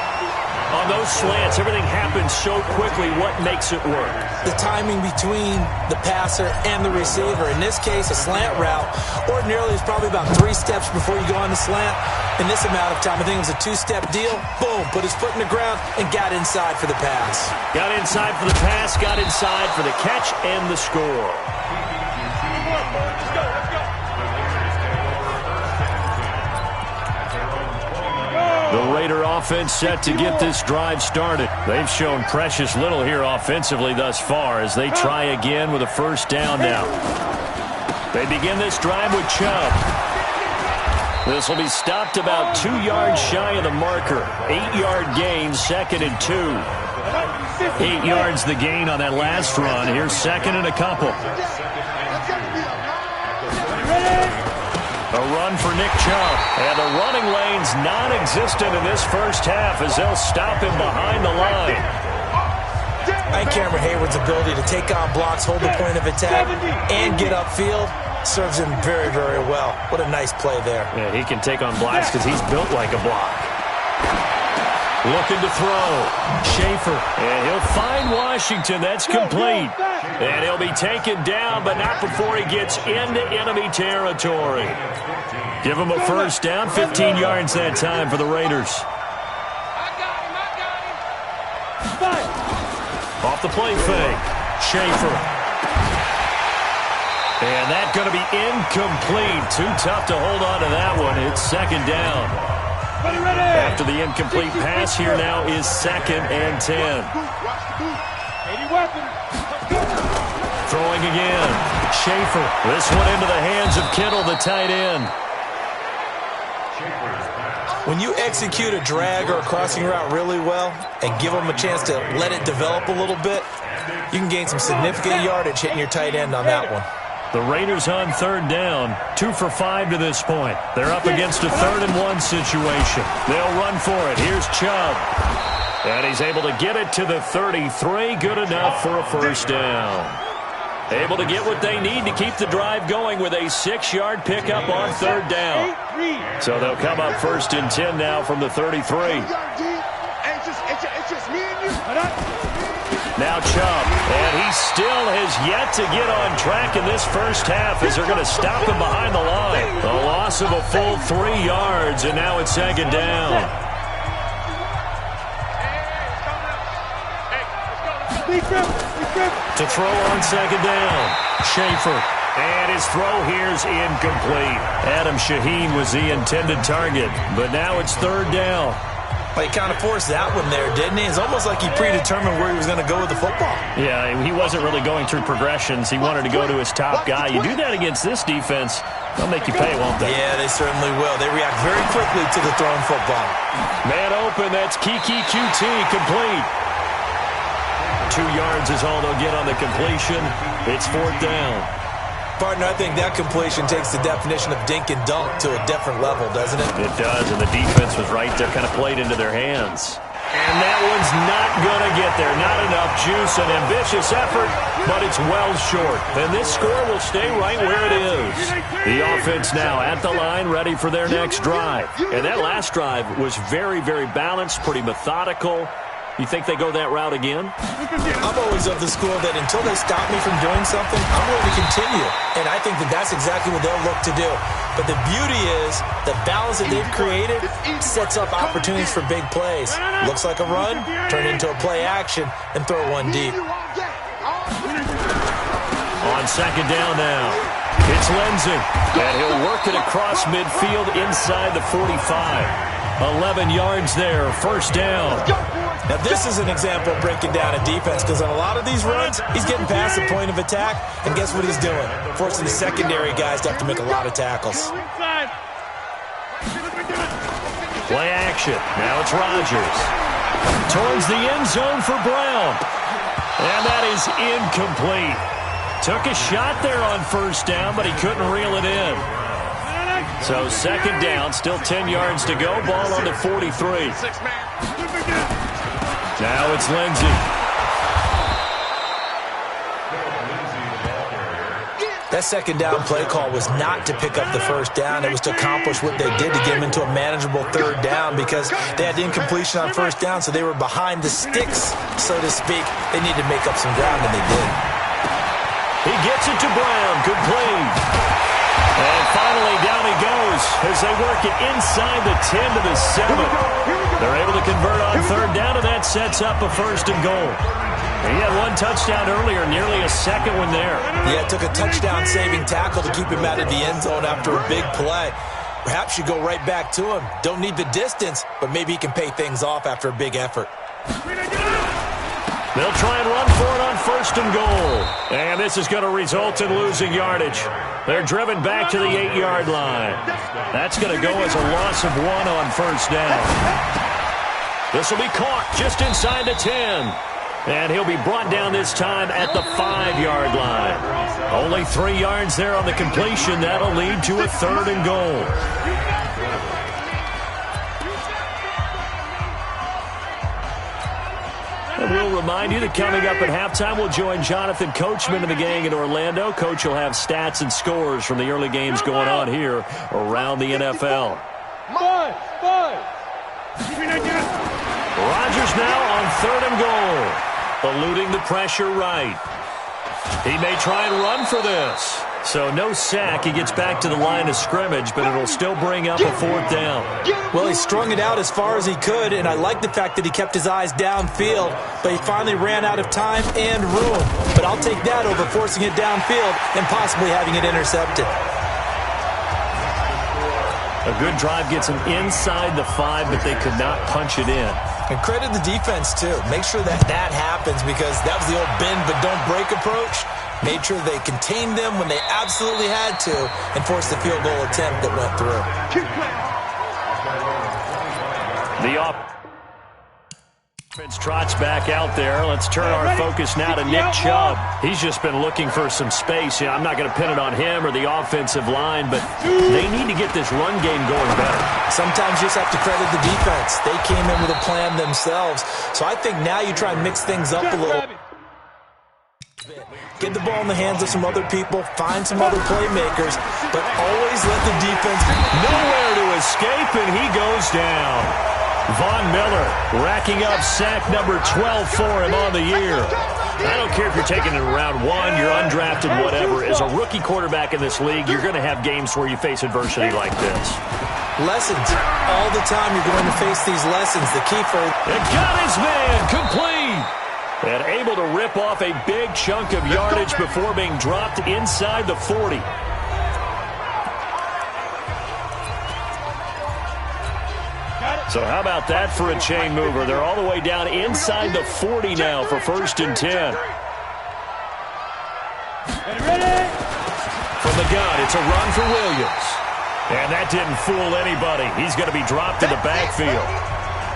On those slants, everything happens so quickly. What makes it work? The timing between the passer and the receiver. In this case, a slant route ordinarily is probably about 3 steps before you go on the slant. In this amount of time, I think it was a 2-step deal. Boom, put his foot in the ground and got inside for the pass. Got inside for the pass, got inside for the catch and the score. The Raider offense set to get this drive started. They've shown precious little here offensively thus far as they try again with a 1st down now. They begin this drive with Chubb. This will be stopped about 2 yards shy of the marker. 8-yard gain, 2nd and 2. 8 yards the gain on that last run. Here's 2nd and a couple. A run for Nick Chubb. And the running lane's non-existent in this 1st half as they'll stop him behind the line. I think Cameron Hayward's ability to take on blocks, hold the point of attack, and get upfield serves him very, very well. What a nice play there. Yeah, he can take on blocks because he's built like a block. Looking to throw. Schaefer. And he'll find Washington. That's complete. And he'll be taken down, but not before he gets into enemy territory. Give him a 1st down. 15 yards that time for the Raiders. Off the play fake. Schaefer. And that's going to be incomplete. Too tough to hold on to that one. It's 2nd down. After the incomplete pass, here now is 2nd and 10. Throwing again. Schaefer. This one into the hands of Kittle, the tight end. When you execute a drag or a crossing route really well and give them a chance to let it develop a little bit, you can gain some significant yardage hitting your tight end on that one. The Raiders on 3rd down. 2 for 5 to this point. They're up against a 3rd and 1 situation. They'll run for it. Here's Chubb. And he's able to get it to the 33. Good enough for a 1st down. Able to get what they need to keep the drive going with a 6-yard pickup on 3rd down. So they'll come up 1st and 10 now from the 33. Now Chubb, and he still has yet to get on track in this 1st half as they're going to stop him behind the line. A loss of a full 3 yards, and now it's 2nd down. To throw on 2nd down, Schaefer. And his throw here's incomplete. Adam Shaheen was the intended target, but now it's 3rd down. Well, he kind of forced that one there, didn't he? It's almost like he predetermined where he was going to go with the football. Yeah, he wasn't really going through progressions. He wanted to go to his top guy. You do that against this defense, they'll make you pay, won't they? Yeah, they certainly will. They react very quickly to the thrown football. Man open, that's Kiki QT, complete. 2 yards is all they'll get on the completion. It's 4th down. Partner, I think that completion takes the definition of dink and dunk to a different level, doesn't it? It does, and the defense was right there, kind of played into their hands. And that one's not going to get there. Not enough juice, an ambitious effort, but it's well short. And this score will stay right where it is. The offense now at the line, ready for their next drive. And that last drive was very, very balanced, pretty methodical. You think they go that route again? I'm always of the school that until they stop me from doing something, I'm going to continue. And I think that that's exactly what they'll look to do. But the beauty is the balance that they've created sets up opportunities for big plays. Looks like a run, turn into a play action, and throw one deep. On 2nd down now, it's Lindsey. And he'll work it across midfield inside the 45. 11 yards there, 1st down. Now, this is an example of breaking down a defense because on a lot of these runs, he's getting past the point of attack, and guess what he's doing? Forcing the secondary guys to have to make a lot of tackles. Play action. Now it's Rodgers. Towards the end zone for Brown. And that is incomplete. Took a shot there on first down, but he couldn't reel it in. So second down, still 10 yards to go. Ball on the 43. Now it's Lindsey. That second down play call was not to pick up the first down. It was to accomplish what they did to get him into a manageable third down because they had incompletion on first down, so they were behind the sticks, so to speak. They needed to make up some ground, and they did. He gets it to Brown. Complete. And finally, down he goes as they work it inside the 10 to the 7. They're able to convert on third down, and that sets up a first and goal. He had one touchdown earlier, nearly a second one there. Yeah, it took a touchdown-saving tackle to keep him out of the end zone after a big play. Perhaps you go right back to him. Don't need the distance, but maybe he can pay things off after a big effort. They'll try and run for it on first and goal. And this is going to result in losing yardage. They're driven back to the 8-yard line. That's going to go as a loss of 1 on first down. This will be caught just inside the 10. And he'll be brought down this time at the 5-yard line. Only 3 yards there on the completion. That'll lead to a third and goal. And we'll remind you that coming up at halftime, we'll join Jonathan Coachman and the gang in Orlando. Coach will have stats and scores from the early games going on here around the NFL. Rodgers now on third and goal. Eluding the pressure right. He may try and run for this. So no sack. He gets back to the line of scrimmage, but it'll still bring up a fourth down. Well, he strung it out as far as he could, and I like the fact that he kept his eyes downfield, but he finally ran out of time and room. But I'll take that over forcing it downfield and possibly having it intercepted. A good drive gets him inside the 5, but they could not punch it in. And credit the defense, too. Make sure that happens because that was the old bend but don't break approach. Made sure they contained them when they absolutely had to and forced the field goal attempt that went through. The offense trots back out there. Let's turn our focus now to Nick Chubb. He's just been looking for some space. I'm not going to pin it on him or the offensive line, but they need to get this run game going better. Sometimes you just have to credit the defense. They came in with a plan themselves. So I think now you try and mix things up a little. Get the ball in the hands of some other people, find some other playmakers, but always let the defense nowhere to escape, and he goes down. Von Miller racking up sack number 12 for him on the year. I don't care if you're taking it in round 1, you're undrafted, whatever. As a rookie quarterback in this league, you're going to have games where you face adversity like this. Lessons. All the time you're going to face these lessons. The key for it got his man complete. And able to rip off a big chunk of yardage before being dropped inside the 40. So how about that for a chain mover? They're all the way down inside the 40 now for first and 10. From the gun, it's a run for Williams. And that didn't fool anybody. He's going to be dropped in the backfield.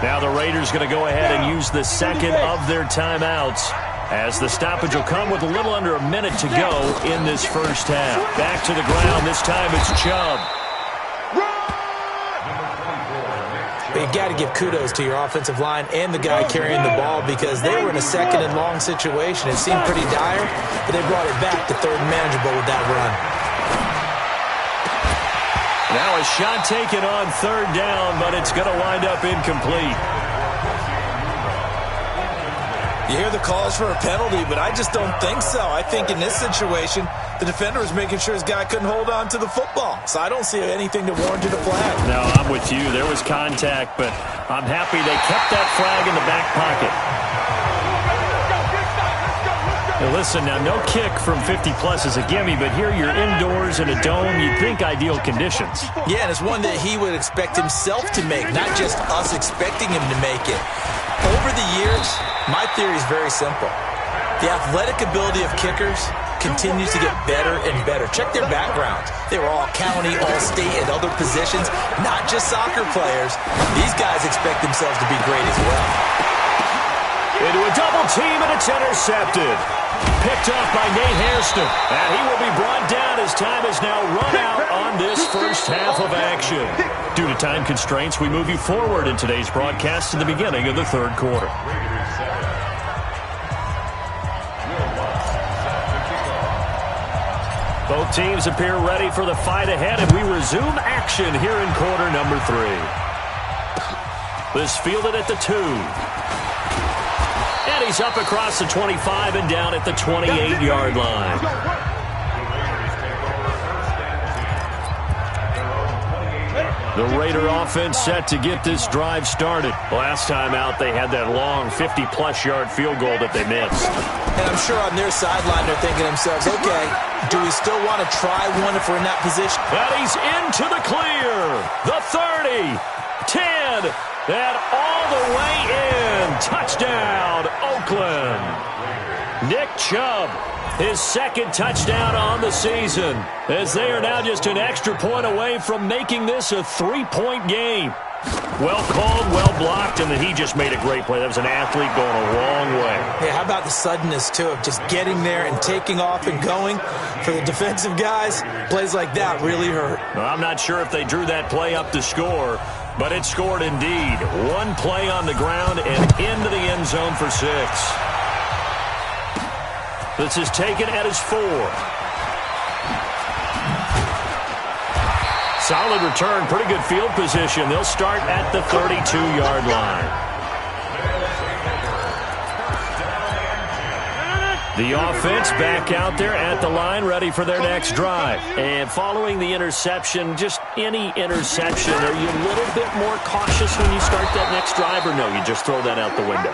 Now the Raiders going to go ahead and use the second of their timeouts as the stoppage will come with a little under a minute to go in this first half. Back to the ground. This time it's Chubb. But you got to give kudos to your offensive line and the guy carrying the ball because they were in a second and long situation. It seemed pretty dire, but they brought it back to third and manageable with that run. Now a shot taken on third down, but it's going to wind up incomplete. You hear the calls for a penalty, but I just don't think so. I think in this situation, the defender was making sure his guy couldn't hold on to the football. So I don't see anything that warranted a flag. No, I'm with you. There was contact, but I'm happy they kept that flag in the back pocket. Now listen, now no kick from 50-plus is a gimme, but here you're indoors in a dome. You'd think ideal conditions. Yeah, and it's one that he would expect himself to make, not just us expecting him to make it. Over the years, my theory is very simple. The athletic ability of kickers continues to get better and better. Check their backgrounds. They were all county, all state, and other positions, not just soccer players. These guys expect themselves to be great as well. Into a double team, and it's intercepted. Picked off by Nate Hairston. And he will be brought down as time is now run out on this first half of action. Due to time constraints, we move you forward in today's broadcast to the beginning of the third quarter. Both teams appear ready for the fight ahead, and we resume action here in quarter number 3. This fielded at the 2. And he's up across the 25 and down at the 28-yard line. The Raider offense set to get this drive started. Last time out, they had that long 50-plus yard field goal that they missed. And I'm sure on their sideline they're thinking to themselves, okay, do we still want to try one if we're in that position? And he's into the clear. The 30, 10, and all the way in. Touchdown, Oakland. Nick Chubb, his second touchdown on the season, as they are now just an extra point away from making this a 3-point game. Well called, well blocked, and then he just made a great play. That was an athlete going a long way. Yeah, how about the suddenness, too, of just getting there and taking off and going? For the defensive guys, plays like that really hurt. Well, I'm not sure if they drew that play up to score, but it scored indeed. One play on the ground and into the end zone for 6. This is taken at his 4. Solid return, pretty good field position. They'll start at the 32-yard line. The offense back out there at the line, ready for their next drive. And following the interception, just any interception, are you a little bit more cautious when you start that next drive, or no, you just throw that out the window?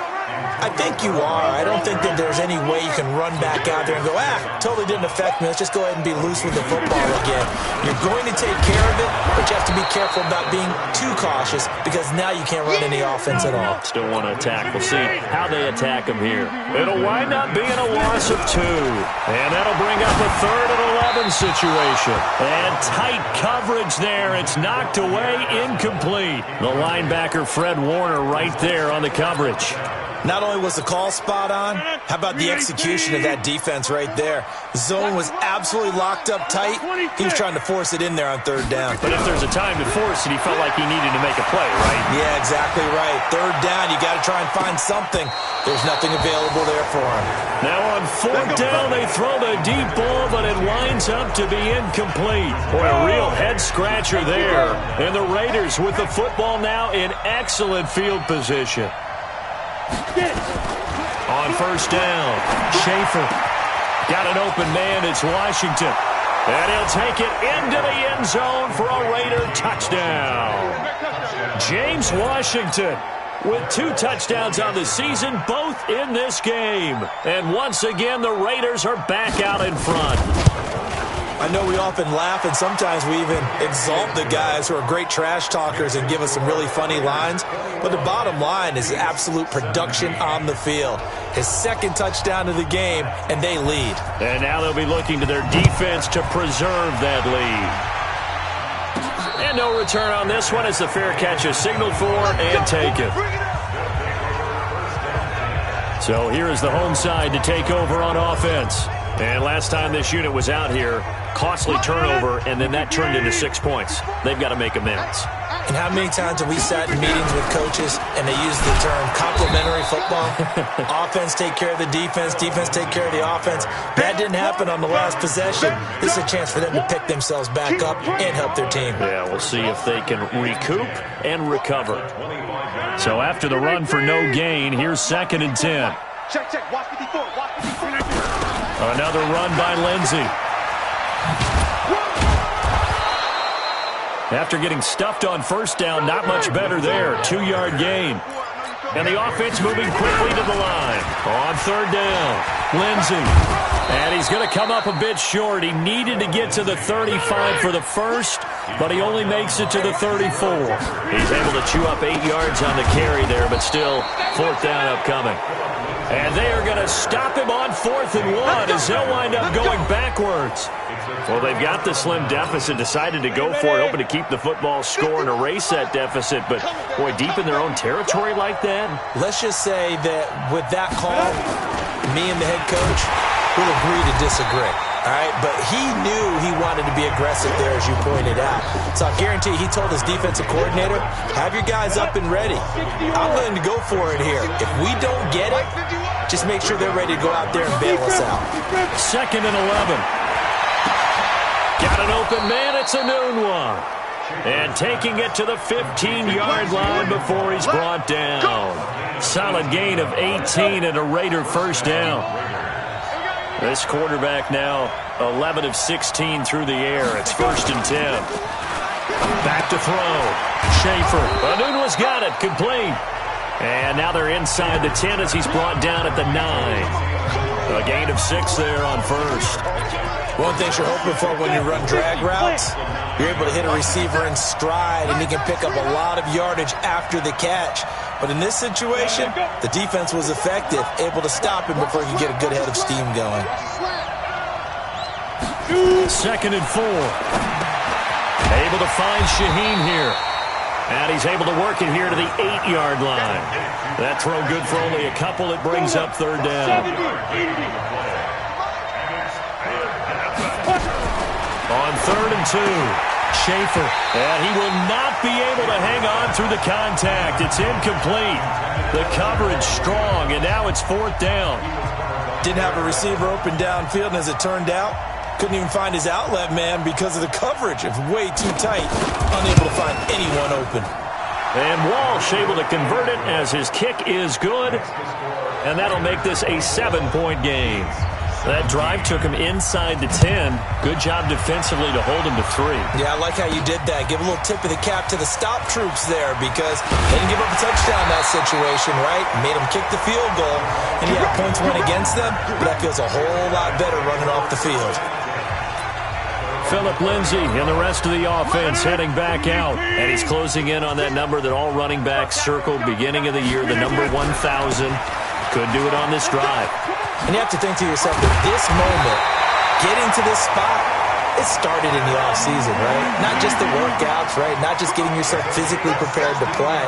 I think you are. I don't think that there's any way you can run back out there and go, totally didn't affect me. Let's just go ahead and be loose with the football again. You're going to take care of it, but you have to be careful about being too cautious because now you can't run any offense at all. Still want to attack. We'll see how they attack him here. It'll wind up being a loss of 2. And that'll bring up a 3rd and 11 situation. And tight coverage there. It's knocked away, incomplete. The linebacker, Fred Warner, right there on the coverage. Not only was the call spot on, how about the execution of that defense right there? Zone was absolutely locked up tight. He was trying to force it in there on 3rd down. But if there's a time to force it, he felt like he needed to make a play, right? Yeah, exactly right. 3rd down, you got to try and find something. There's nothing available there for him. Now on 4th down, they throw the deep ball, but it winds up to be incomplete. Boy, a real head-scratcher there. And the Raiders with the football now in excellent field position. On 1st down, Schaefer got an open man. It's Washington. And he'll take it into the end zone for a Raider touchdown. James Washington with 2 touchdowns on the season, both in this game. And once again, the Raiders are back out in front. I know we often laugh, and sometimes we even exalt the guys who are great trash talkers and give us some really funny lines. But the bottom line is absolute production on the field. His 2nd touchdown of the game, and they lead. And now they'll be looking to their defense to preserve that lead. And no return on this one as the fair catch is signaled for and taken. So here is the home side to take over on offense. And last time this unit was out here, costly turnover, and then that turned into 6 points. They've got to make amends. And how many times have we sat in meetings with coaches and they use the term complementary football? Offense take care of the defense, defense take care of the offense. That didn't happen on the last possession. This is a chance for them to pick themselves back up and help their team. Yeah, we'll see if they can recoup and recover. So after the run for no gain, here's 2nd and 10. Check, watch 54, watch 54. Another run by Lindsey. After getting stuffed on 1st down, not much better there. 2-yard gain. And the offense moving quickly to the line. On third down, Lindsey. And he's going to come up a bit short. He needed to get to the 35 for the first, but he only makes it to the 34. He's able to chew up 8 yards on the carry there, but still fourth down upcoming. And they are going to stop him on 4th and 1 as they'll wind up going backwards. Well, they've got the slim deficit, decided to go for it, hoping to keep the football score and erase that deficit. But, boy, deep in their own territory like that? Let's just say that with that call, me and the head coach will agree to disagree. All right, but he knew he wanted to be aggressive there, as you pointed out. So I guarantee he told his defensive coordinator, have your guys up and ready. I'm willing to go for it here. If we don't get it, just make sure they're ready to go out there and bail us out. 2nd and 11. Got an open man. It's a noon one. And taking it to the 15-yard line before he's brought down. Solid gain of 18 and a Raider first down. This quarterback now 11 of 16 through the air. It's 1st and 10. Back to throw. Schaefer. Anunua's got it. Complete. And now they're inside the 10 as he's brought down at the 9. A gain of 6 there on first. One thing you're hoping for when you run drag routes, you're able to hit a receiver in stride, and he can pick up a lot of yardage after the catch. But in this situation, the defense was effective, able to stop him before he could get a good head of steam going. 2nd and 4. Able to find Shaheen here. And he's able to work it here to the 8-yard line. That throw good for only a couple. It brings up 3rd down. On 3rd and 2, Schaefer. And he will not be able to hang on through the contact. It's incomplete. The coverage strong, and now it's 4th down. Didn't have a receiver open downfield, and as it turned out, couldn't even find his outlet man because of the coverage. It's way too tight. Unable to find anyone open. And Walsh able to convert it as his kick is good. And that'll make this a 7-point game. That drive took him inside the 10. Good job defensively to hold him to 3. Yeah, I like how you did that. Give a little tip of the cap to the stop troops there because they didn't give up a touchdown in that situation, right? Made them kick the field goal. And yeah, points went against them, but that feels a whole lot better running off the field. Phillip Lindsay and the rest of the offense heading back out. And he's closing in on that number that all running backs circled beginning of the year, the number 1,000. Could do it on this drive. And you have to think to yourself that this moment, getting to this spot, it started in the offseason, right? Not just the workouts, right? Not just getting yourself physically prepared to play,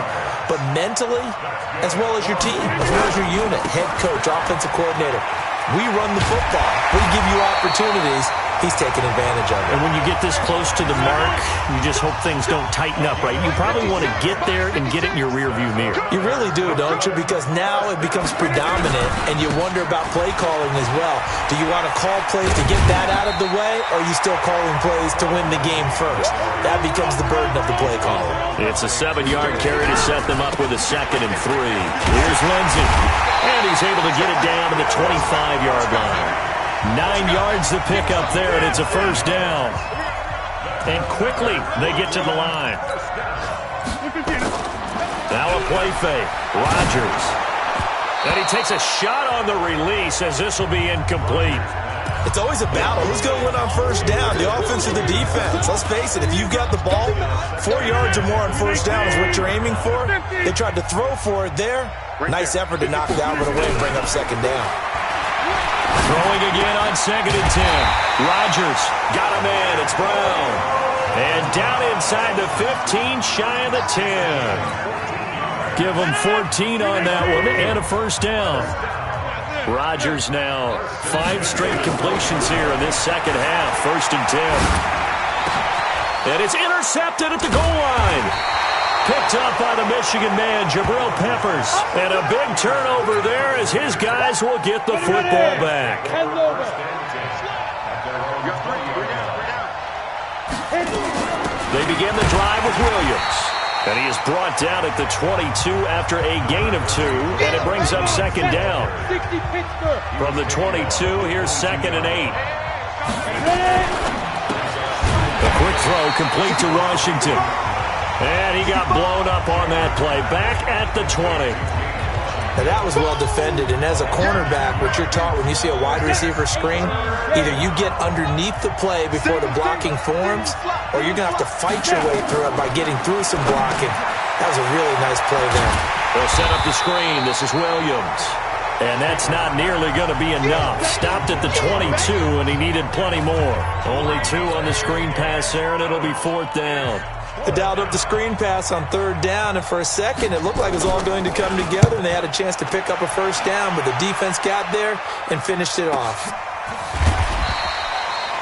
but mentally, as well as your team, as well as your unit, head coach, offensive coordinator. We run the football. We give you opportunities. He's taking advantage of it. And when you get this close to the mark, you just hope things don't tighten up, right? You probably want to get there and get it in your rearview mirror. You really do, don't you? Because now it becomes predominant, and you wonder about play calling as well. Do you want to call plays to get that out of the way, or are you still calling plays to win the game first? That becomes the burden of the play caller. It's a 7-yard carry to set them up with a 2nd and 3. Here's Lindsey, and he's able to get it down to the 25-yard line. 9 yards to pick up there, and it's a first down. And quickly, they get to the line. Now a play fake. Rodgers. And he takes a shot on the release as this will be incomplete. It's always a battle. Who's going to win on first down, the offense or the defense? Let's face it, if you've got the ball, 4 yards or more on first down is what you're aiming for. They tried to throw for it there. Nice effort to knock that one away and bring up 2nd down. Throwing again on 2nd and 10. Rodgers got a man. It's Brown. And down inside the 15, shy of the 10. Give them 14 on that one and a first down. Rodgers now 5 straight completions here in this second half. 1st and 10. And it's intercepted at the goal line. Picked up by the Michigan man, Jabril Peppers. And a big turnover there as his guys will get the football back. They begin the drive with Williams. And he is brought down at the 22 after a gain of 2. And it brings up 2nd down. From the 22, here's 2nd and 8. A quick throw complete to Washington. And he got blown up on that play. Back at the 20. Now that was well defended, and as a cornerback, what you're taught when you see a wide receiver screen, either you get underneath the play before the blocking forms, or you're going to have to fight your way through it by getting through some blocking. That was a really nice play there. They'll set up the screen. This is Williams. And that's not nearly going to be enough. Stopped at the 22, and he needed plenty more. Only 2 on the screen pass there, and it'll be 4th down. They dialed up the screen pass on 3rd down, and for a second it looked like it was all going to come together, and they had a chance to pick up a 1st down, but the defense got there and finished it off.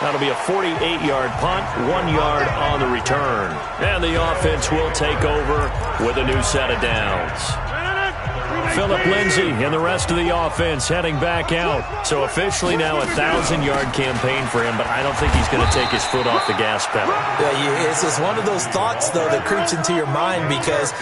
That'll be a 48-yard punt, 1 yard on the return. And the offense will take over with a new set of downs. Phillip Lindsay and the rest of the offense heading back out. So officially now a 1,000-yard campaign for him, but I don't think he's going to take his foot off the gas pedal. Yeah, it's just one of those thoughts, though, that creeps into your mind because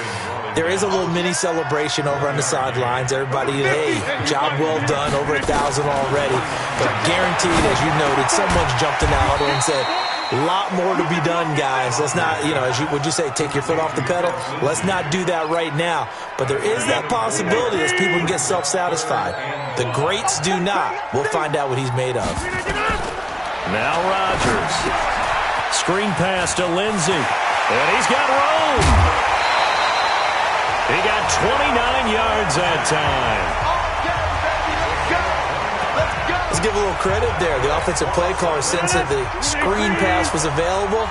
there is a little mini celebration over on the sidelines. Everybody, hey, job well done, over 1,000 already. But guaranteed, as you noted, someone's jumped in that huddle and said, a lot more to be done, guys. Let's not, as you would you say, take your foot off the pedal? Let's not do that right now. But there is that possibility as people can get self-satisfied. The greats do not. We'll find out what he's made of. Now Rodgers. Screen pass to Lindsay. And he's got room. He got 29 yards that time. Let's give a little credit there. The offensive play caller sensed that the screen pass was available.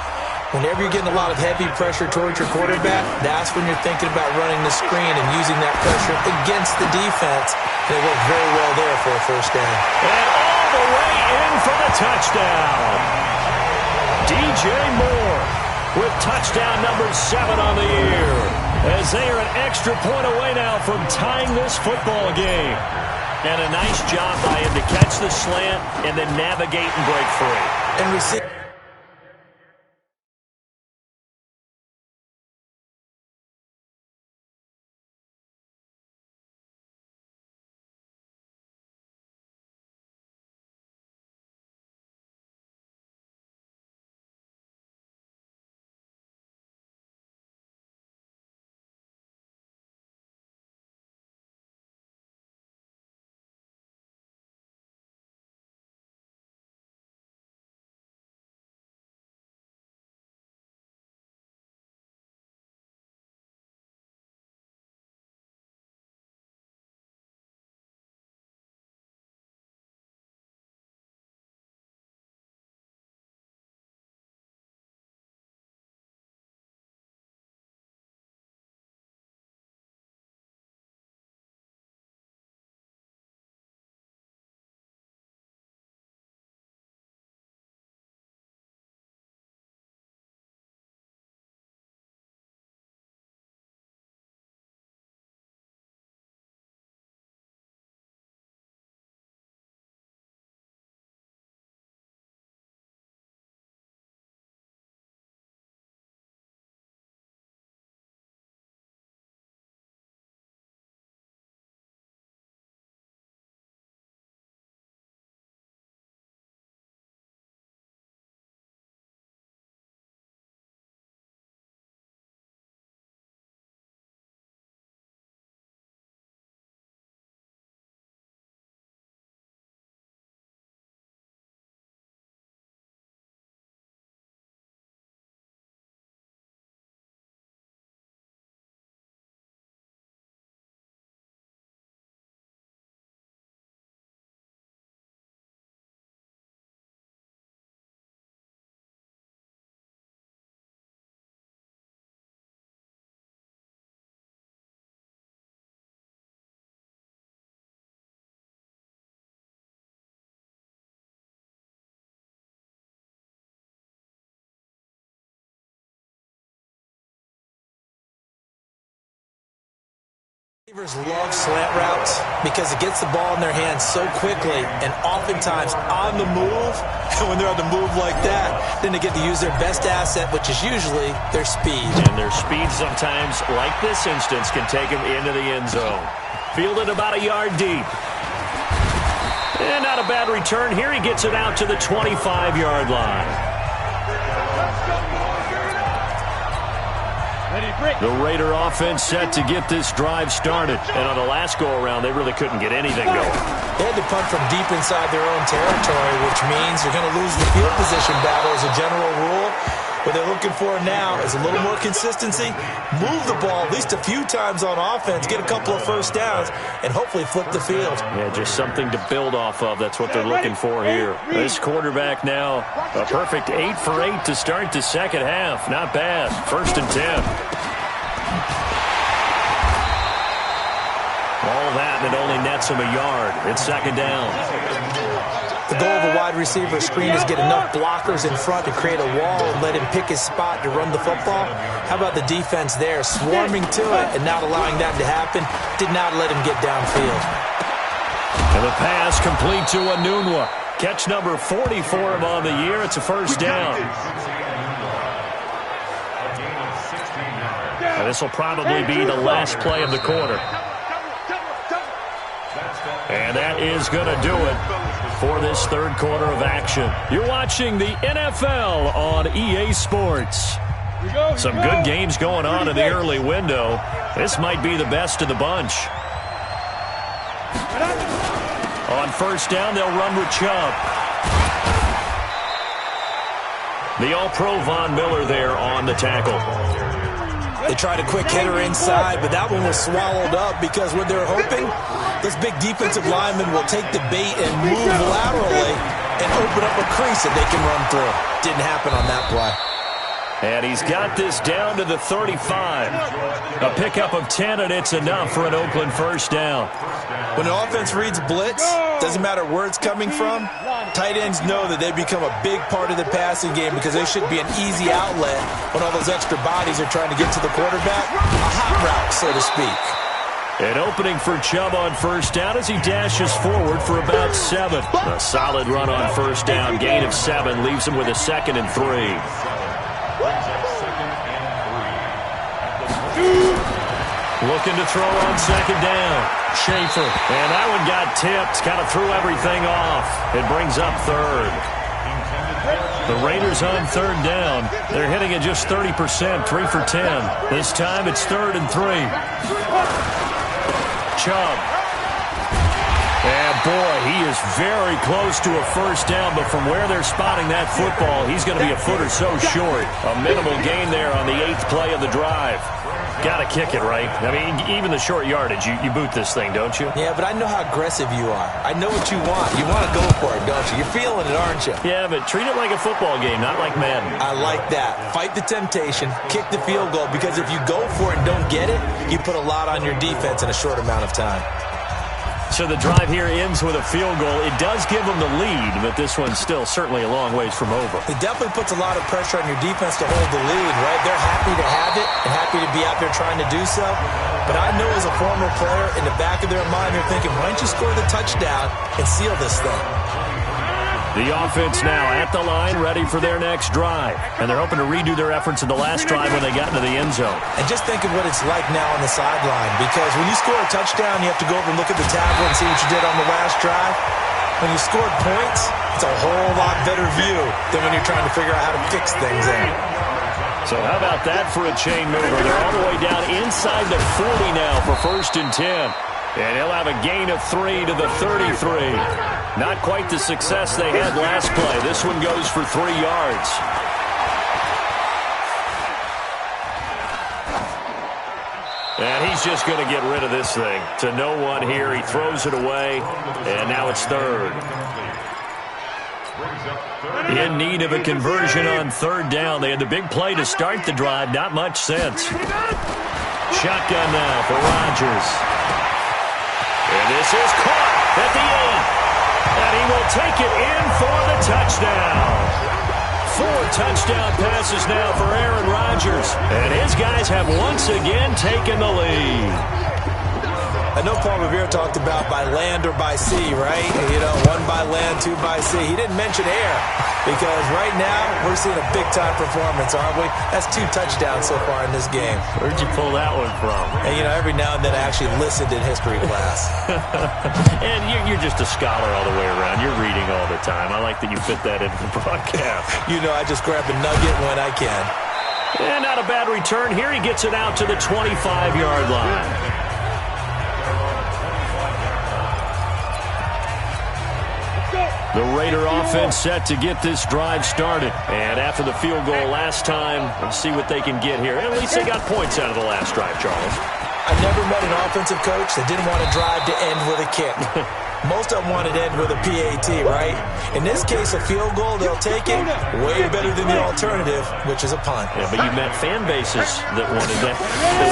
Whenever you're getting a lot of heavy pressure towards your quarterback, that's when you're thinking about running the screen and using that pressure against the defense. And it worked very well there for a 1st down. And all the way in for the touchdown. DJ Moore with touchdown number 7 on the year, as they are an extra point away now from tying this football game. And a nice job by him to catch the slant and then navigate and break free. And receive. Receivers love slant routes because it gets the ball in their hands so quickly and oftentimes on the move. And when they're on the move like that, then they get to use their best asset, which is usually their speed. And their speed sometimes, like this instance, can take them into the end zone. Fielded about a yard deep. And not a bad return here. He gets it out to the 25-yard line. The Raider offense set to get this drive started. And on the last go-around, they really couldn't get anything going. They had to punt from deep inside their own territory, which means you're going to lose the field position battle as a general rule. What they're looking for now is a little more consistency, move the ball at least a few times on offense, get a couple of first downs, and hopefully flip the field. Yeah, just something to build off of. That's what they're looking for here. This quarterback now, a perfect 8 for 8 to start the second half. Not bad. 1st and 10. All that, and it only nets him a yard. It's 2nd down. The goal of a wide receiver screen is get enough blockers in front to create a wall and let him pick his spot to run the football. How about the defense there, swarming to it and not allowing that to happen? Did not let him get downfield. And the pass complete to Anunwa. Catch number 40 for him on the year. It's a 1st down. And this will probably be the last play of the quarter. And that is going to do it for this 3rd quarter of action. You're watching the NFL on EA Sports. Some good games going on in the early window. This might be the best of the bunch. On 1st down, they'll run with Chubb. The All-Pro Von Miller there on the tackle. They tried a quick hitter inside, but that one was swallowed up because what they're hoping, those big defensive linemen will take the bait and move laterally and open up a crease that they can run through. Didn't happen on that play. And he's got this down to the 35. A pickup of 10, and it's enough for an Oakland 1st down. When the offense reads blitz, doesn't matter where it's coming from, tight ends know that they become a big part of the passing game because they should be an easy outlet when all those extra bodies are trying to get to the quarterback. A hot route, so to speak. An opening for Chubb on 1st down as he dashes forward for about 7. A solid run on 1st down. Gain of 7 leaves him with a 2nd and 3. Looking to throw on 2nd down. Schaefer. And that one got tipped. Kind of threw everything off. It brings up 3rd. The Raiders on 3rd down. They're hitting at just 30%, 3 for 10. This time it's 3rd and 3. Chubb. And boy, he is very close to a 1st down, but from where they're spotting that football, he's going to be a foot or so short. A minimal gain there on the 8th play of the drive. Got to kick it, right? I mean, even the short yardage, you boot this thing, don't you? Yeah, but I know how aggressive you are. I know what you want. You want to go for it, don't you? You're feeling it, aren't you? Yeah, but treat it like a football game, not like Madden. I like that. Fight the temptation, kick the field goal, because if you go for it and don't get it, you put a lot on your defense in a short amount of time. So the drive here ends with a field goal. It does give them the lead, but this one's still certainly a long ways from over. It definitely puts a lot of pressure on your defense to hold the lead, right? They're happy to have it and happy to be out there trying to do so. But I know as a former player, in the back of their mind, they're thinking, why don't you score the touchdown and seal this thing? The offense now at the line, ready for their next drive. And they're hoping to redo their efforts in the last drive when they got into the end zone. And just think of what it's like now on the sideline. Because when you score a touchdown, you have to go over and look at the tablet and see what you did on the last drive. When you scored points, it's a whole lot better view than when you're trying to figure out how to fix things in. So how about that for a chain mover? They're all the way down inside the 40 now for 1st and 10. And he'll have a gain of 3 to the 33. Not quite the success they had last play. This one goes for 3 yards. And he's just going to get rid of this thing. To no one here. He throws it away. And now it's 3rd. In need of a conversion on 3rd down. They had the big play to start the drive. Not much sense. Shotgun now for Rodgers. And this is caught at the end. And he will take it in for the touchdown. 4 touchdown passes now for Aaron Rodgers. And his guys have once again taken the lead. I know Paul Revere talked about by land or by sea, right? You know, 1 by land, 2 by sea. He didn't mention air because right now we're seeing a big-time performance, aren't we? That's 2 touchdowns so far in this game. Where'd you pull that one from? And, you know, every now and then I actually listened in history class. And you're just a scholar all the way around. You're reading all the time. I like that you fit that into the broadcast. You know, I just grab a nugget when I can. And not a bad return here. He gets it out to the 25-yard line. The Raider offense set to get this drive started. And after the field goal last time, let's see what they can get here. At least they got points out of the last drive, Charles. I never met an offensive coach that didn't want to drive to end with a kick. Most of them wanted to end with a PAT, right? In this case, a field goal, they'll take it. Way better than the alternative, which is a punt. Yeah, but you met fan bases that wanted that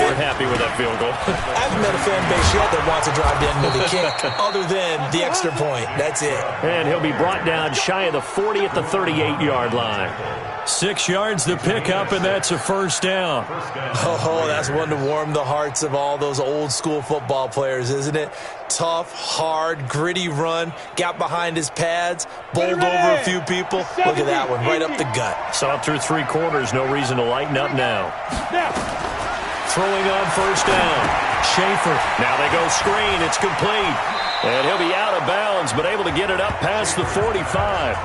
weren't happy with that field goal. I haven't met a fan base yet that wants to drive to end with a kick, other than the extra point. That's it. And he'll be brought down shy of the 40 at the 38-yard line. 6 yards to pick up, and that's a first down. Oh, that's one to warm the hearts of all those old-school football players, isn't it? Tough, hard, gritty run, got behind his pads, bowled over a few people. Look at that one, right up the gut. Saw it through 3 quarters, no reason to lighten up now. Throwing on first down. Schaefer, now they go screen, it's complete. And he'll be out of bounds, but able to get it up past the 45.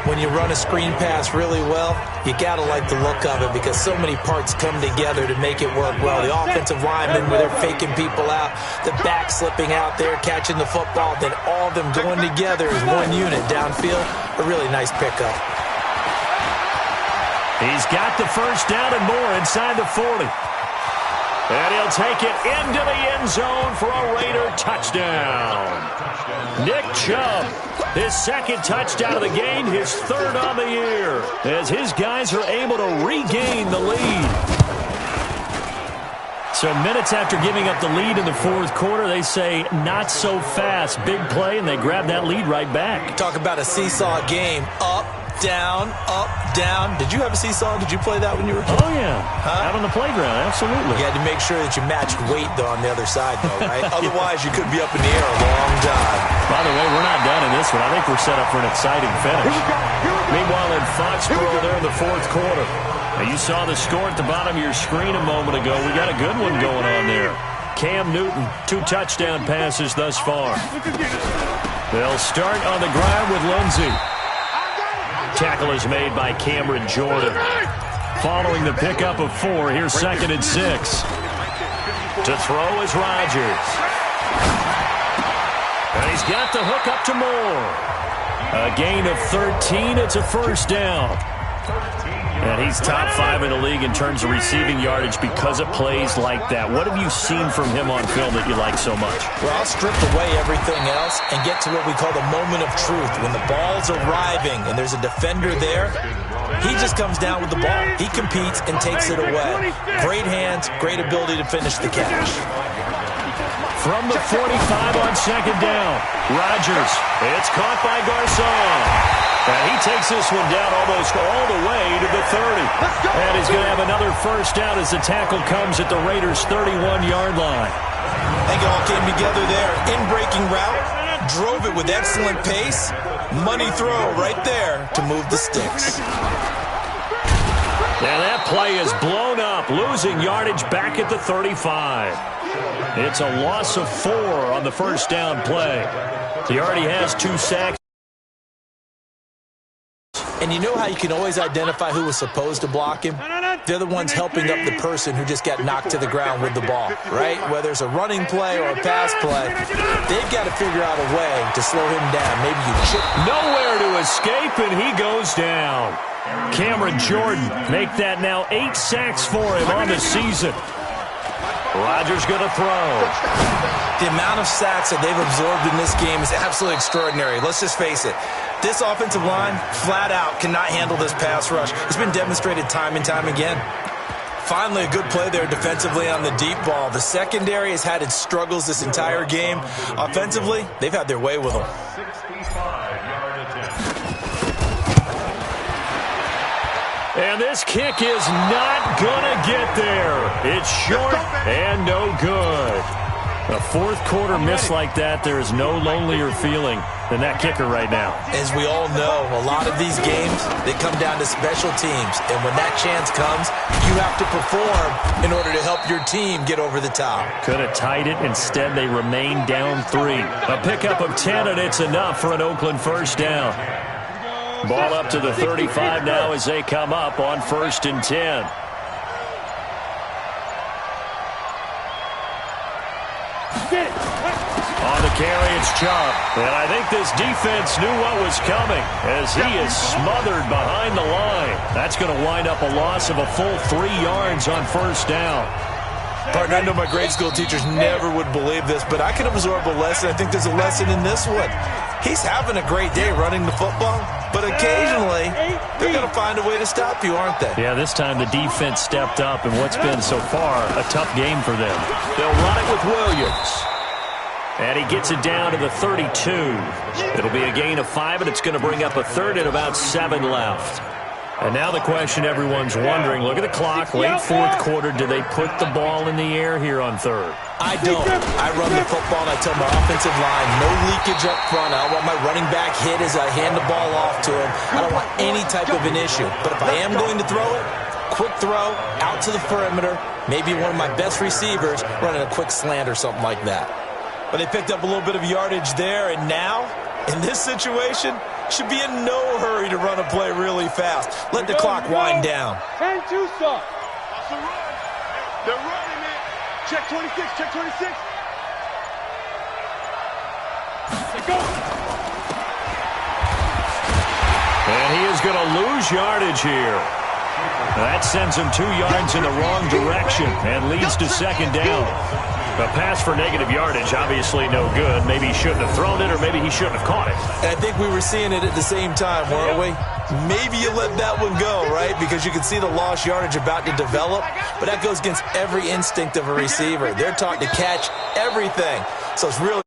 When you run a screen pass really well, you got to like the look of it because so many parts come together to make it work well. The offensive linemen, where they're faking people out, the back slipping out there, catching the football, then all of them going together as one unit downfield. A really nice pickup. He's got the first down and more inside the 40. And he'll take it into the end zone for a Raider touchdown. Nick Chubb, his second touchdown of the game, his third on the year, as his guys are able to regain the lead. So minutes after giving up the lead in the fourth quarter, they say not so fast. Big play, and they grab that lead right back. Talk about a seesaw game. Up, down, up, down. Did you have a seesaw? Did you play that when you were a kid? Oh, yeah. Out on the playground, absolutely. You had to make sure that you matched weight, though, on the other side, though, right? Otherwise, you could be up in the air a long time. By the way, we're not done in this one. I think we're set up for an exciting finish. Meanwhile, in Foxborough, there in the fourth quarter. Now, you saw the score at the bottom of your screen a moment ago. We got a good one going on there. Cam Newton, 2 touchdown passes thus far. They'll start on the ground with Lindsey. Tackle is made by Cameron Jordan. Following the pickup of 4, here's 2nd and 6. To throw is Rodgers. And he's got the hook up to Moore. A gain of 13. It's a first down. And he's top 5 in the league in terms of receiving yardage because of plays like that. What have you seen from him on film that you like so much? Well, I'll strip away everything else and get to what we call the moment of truth. When the ball's arriving and there's a defender there, he just comes down with the ball. He competes and takes it away. Great hands, great ability to finish the catch. From the 45 on 2nd down, Rodgers. It's caught by Garcon. And he takes this one down almost all the way to the 30. And he's going to have another first down as the tackle comes at the Raiders' 31-yard line. I think it all came together there. In-breaking route, drove it with excellent pace. Money throw right there to move the sticks. And that play is blown up, losing yardage back at the 35. It's a loss of 4 on the first down play. He already has 2 sacks. And you know how you can always identify who was supposed to block him? They're the ones helping up the person who just got knocked to the ground with the ball, right? Whether it's a running play or a pass play, they've got to figure out a way to slow him down. Maybe you chip. Nowhere to escape, and he goes down. Cameron Jordan make that now 8 sacks for him on the season. Rodgers going to throw. The amount of sacks that they've absorbed in this game is absolutely extraordinary. Let's just face it. This offensive line, flat out, cannot handle this pass rush. It's been demonstrated time and time again. Finally, a good play there defensively on the deep ball. The secondary has had its struggles this entire game. Offensively, they've had their way with them. And this kick is not going to get there. It's short and no good. A fourth quarter miss like that, there is no lonelier feeling than that kicker right now. As we all know, a lot of these games, they come down to special teams. And when that chance comes, you have to perform in order to help your team get over the top. Could have tied it. Instead, they remain down 3. A pickup of 10, and it's enough for an Oakland first down. Ball up to the 35 now as they come up on 1st and 10. On the carry, it's Chubb. And I think this defense knew what was coming as he is smothered behind the line. That's going to wind up a loss of a full 3 yards on first down. Partner, I know my grade school teachers never would believe this, but I can absorb a lesson. I think there's a lesson in this one. He's having a great day running the football, but occasionally they're going to find a way to stop you, aren't they? Yeah, this time the defense stepped up in what's been so far a tough game for them. They'll run it with Williams. And he gets it down to the 32. It'll be a gain of 5, and it's going to bring up a third and about 7 left. And now the question everyone's wondering, look at the clock, late fourth quarter, do they put the ball in the air here on third? I don't. I run the football and I tell my offensive line, no leakage up front. I don't want my running back hit as I hand the ball off to him. I don't want any type of an issue. But if I am going to throw it, quick throw, out to the perimeter, maybe one of my best receivers running a quick slant or something like that. But they picked up a little bit of yardage there, and now, in this situation, should be in no hurry to run a play really fast. Let the clock wind down. 10-2 stop. That's a run. They're running it. Check 26, check 26. Let's go. And he is going to lose yardage here. That sends him 2 yards in the wrong direction and leads to second down. A pass for negative yardage, obviously no good. Maybe he shouldn't have thrown it, or maybe he shouldn't have caught it. And I think we were seeing it at the same time, weren't we? Maybe you let that one go, right? Because you can see the lost yardage about to develop. But that goes against every instinct of a receiver. They're taught to catch everything. So it's really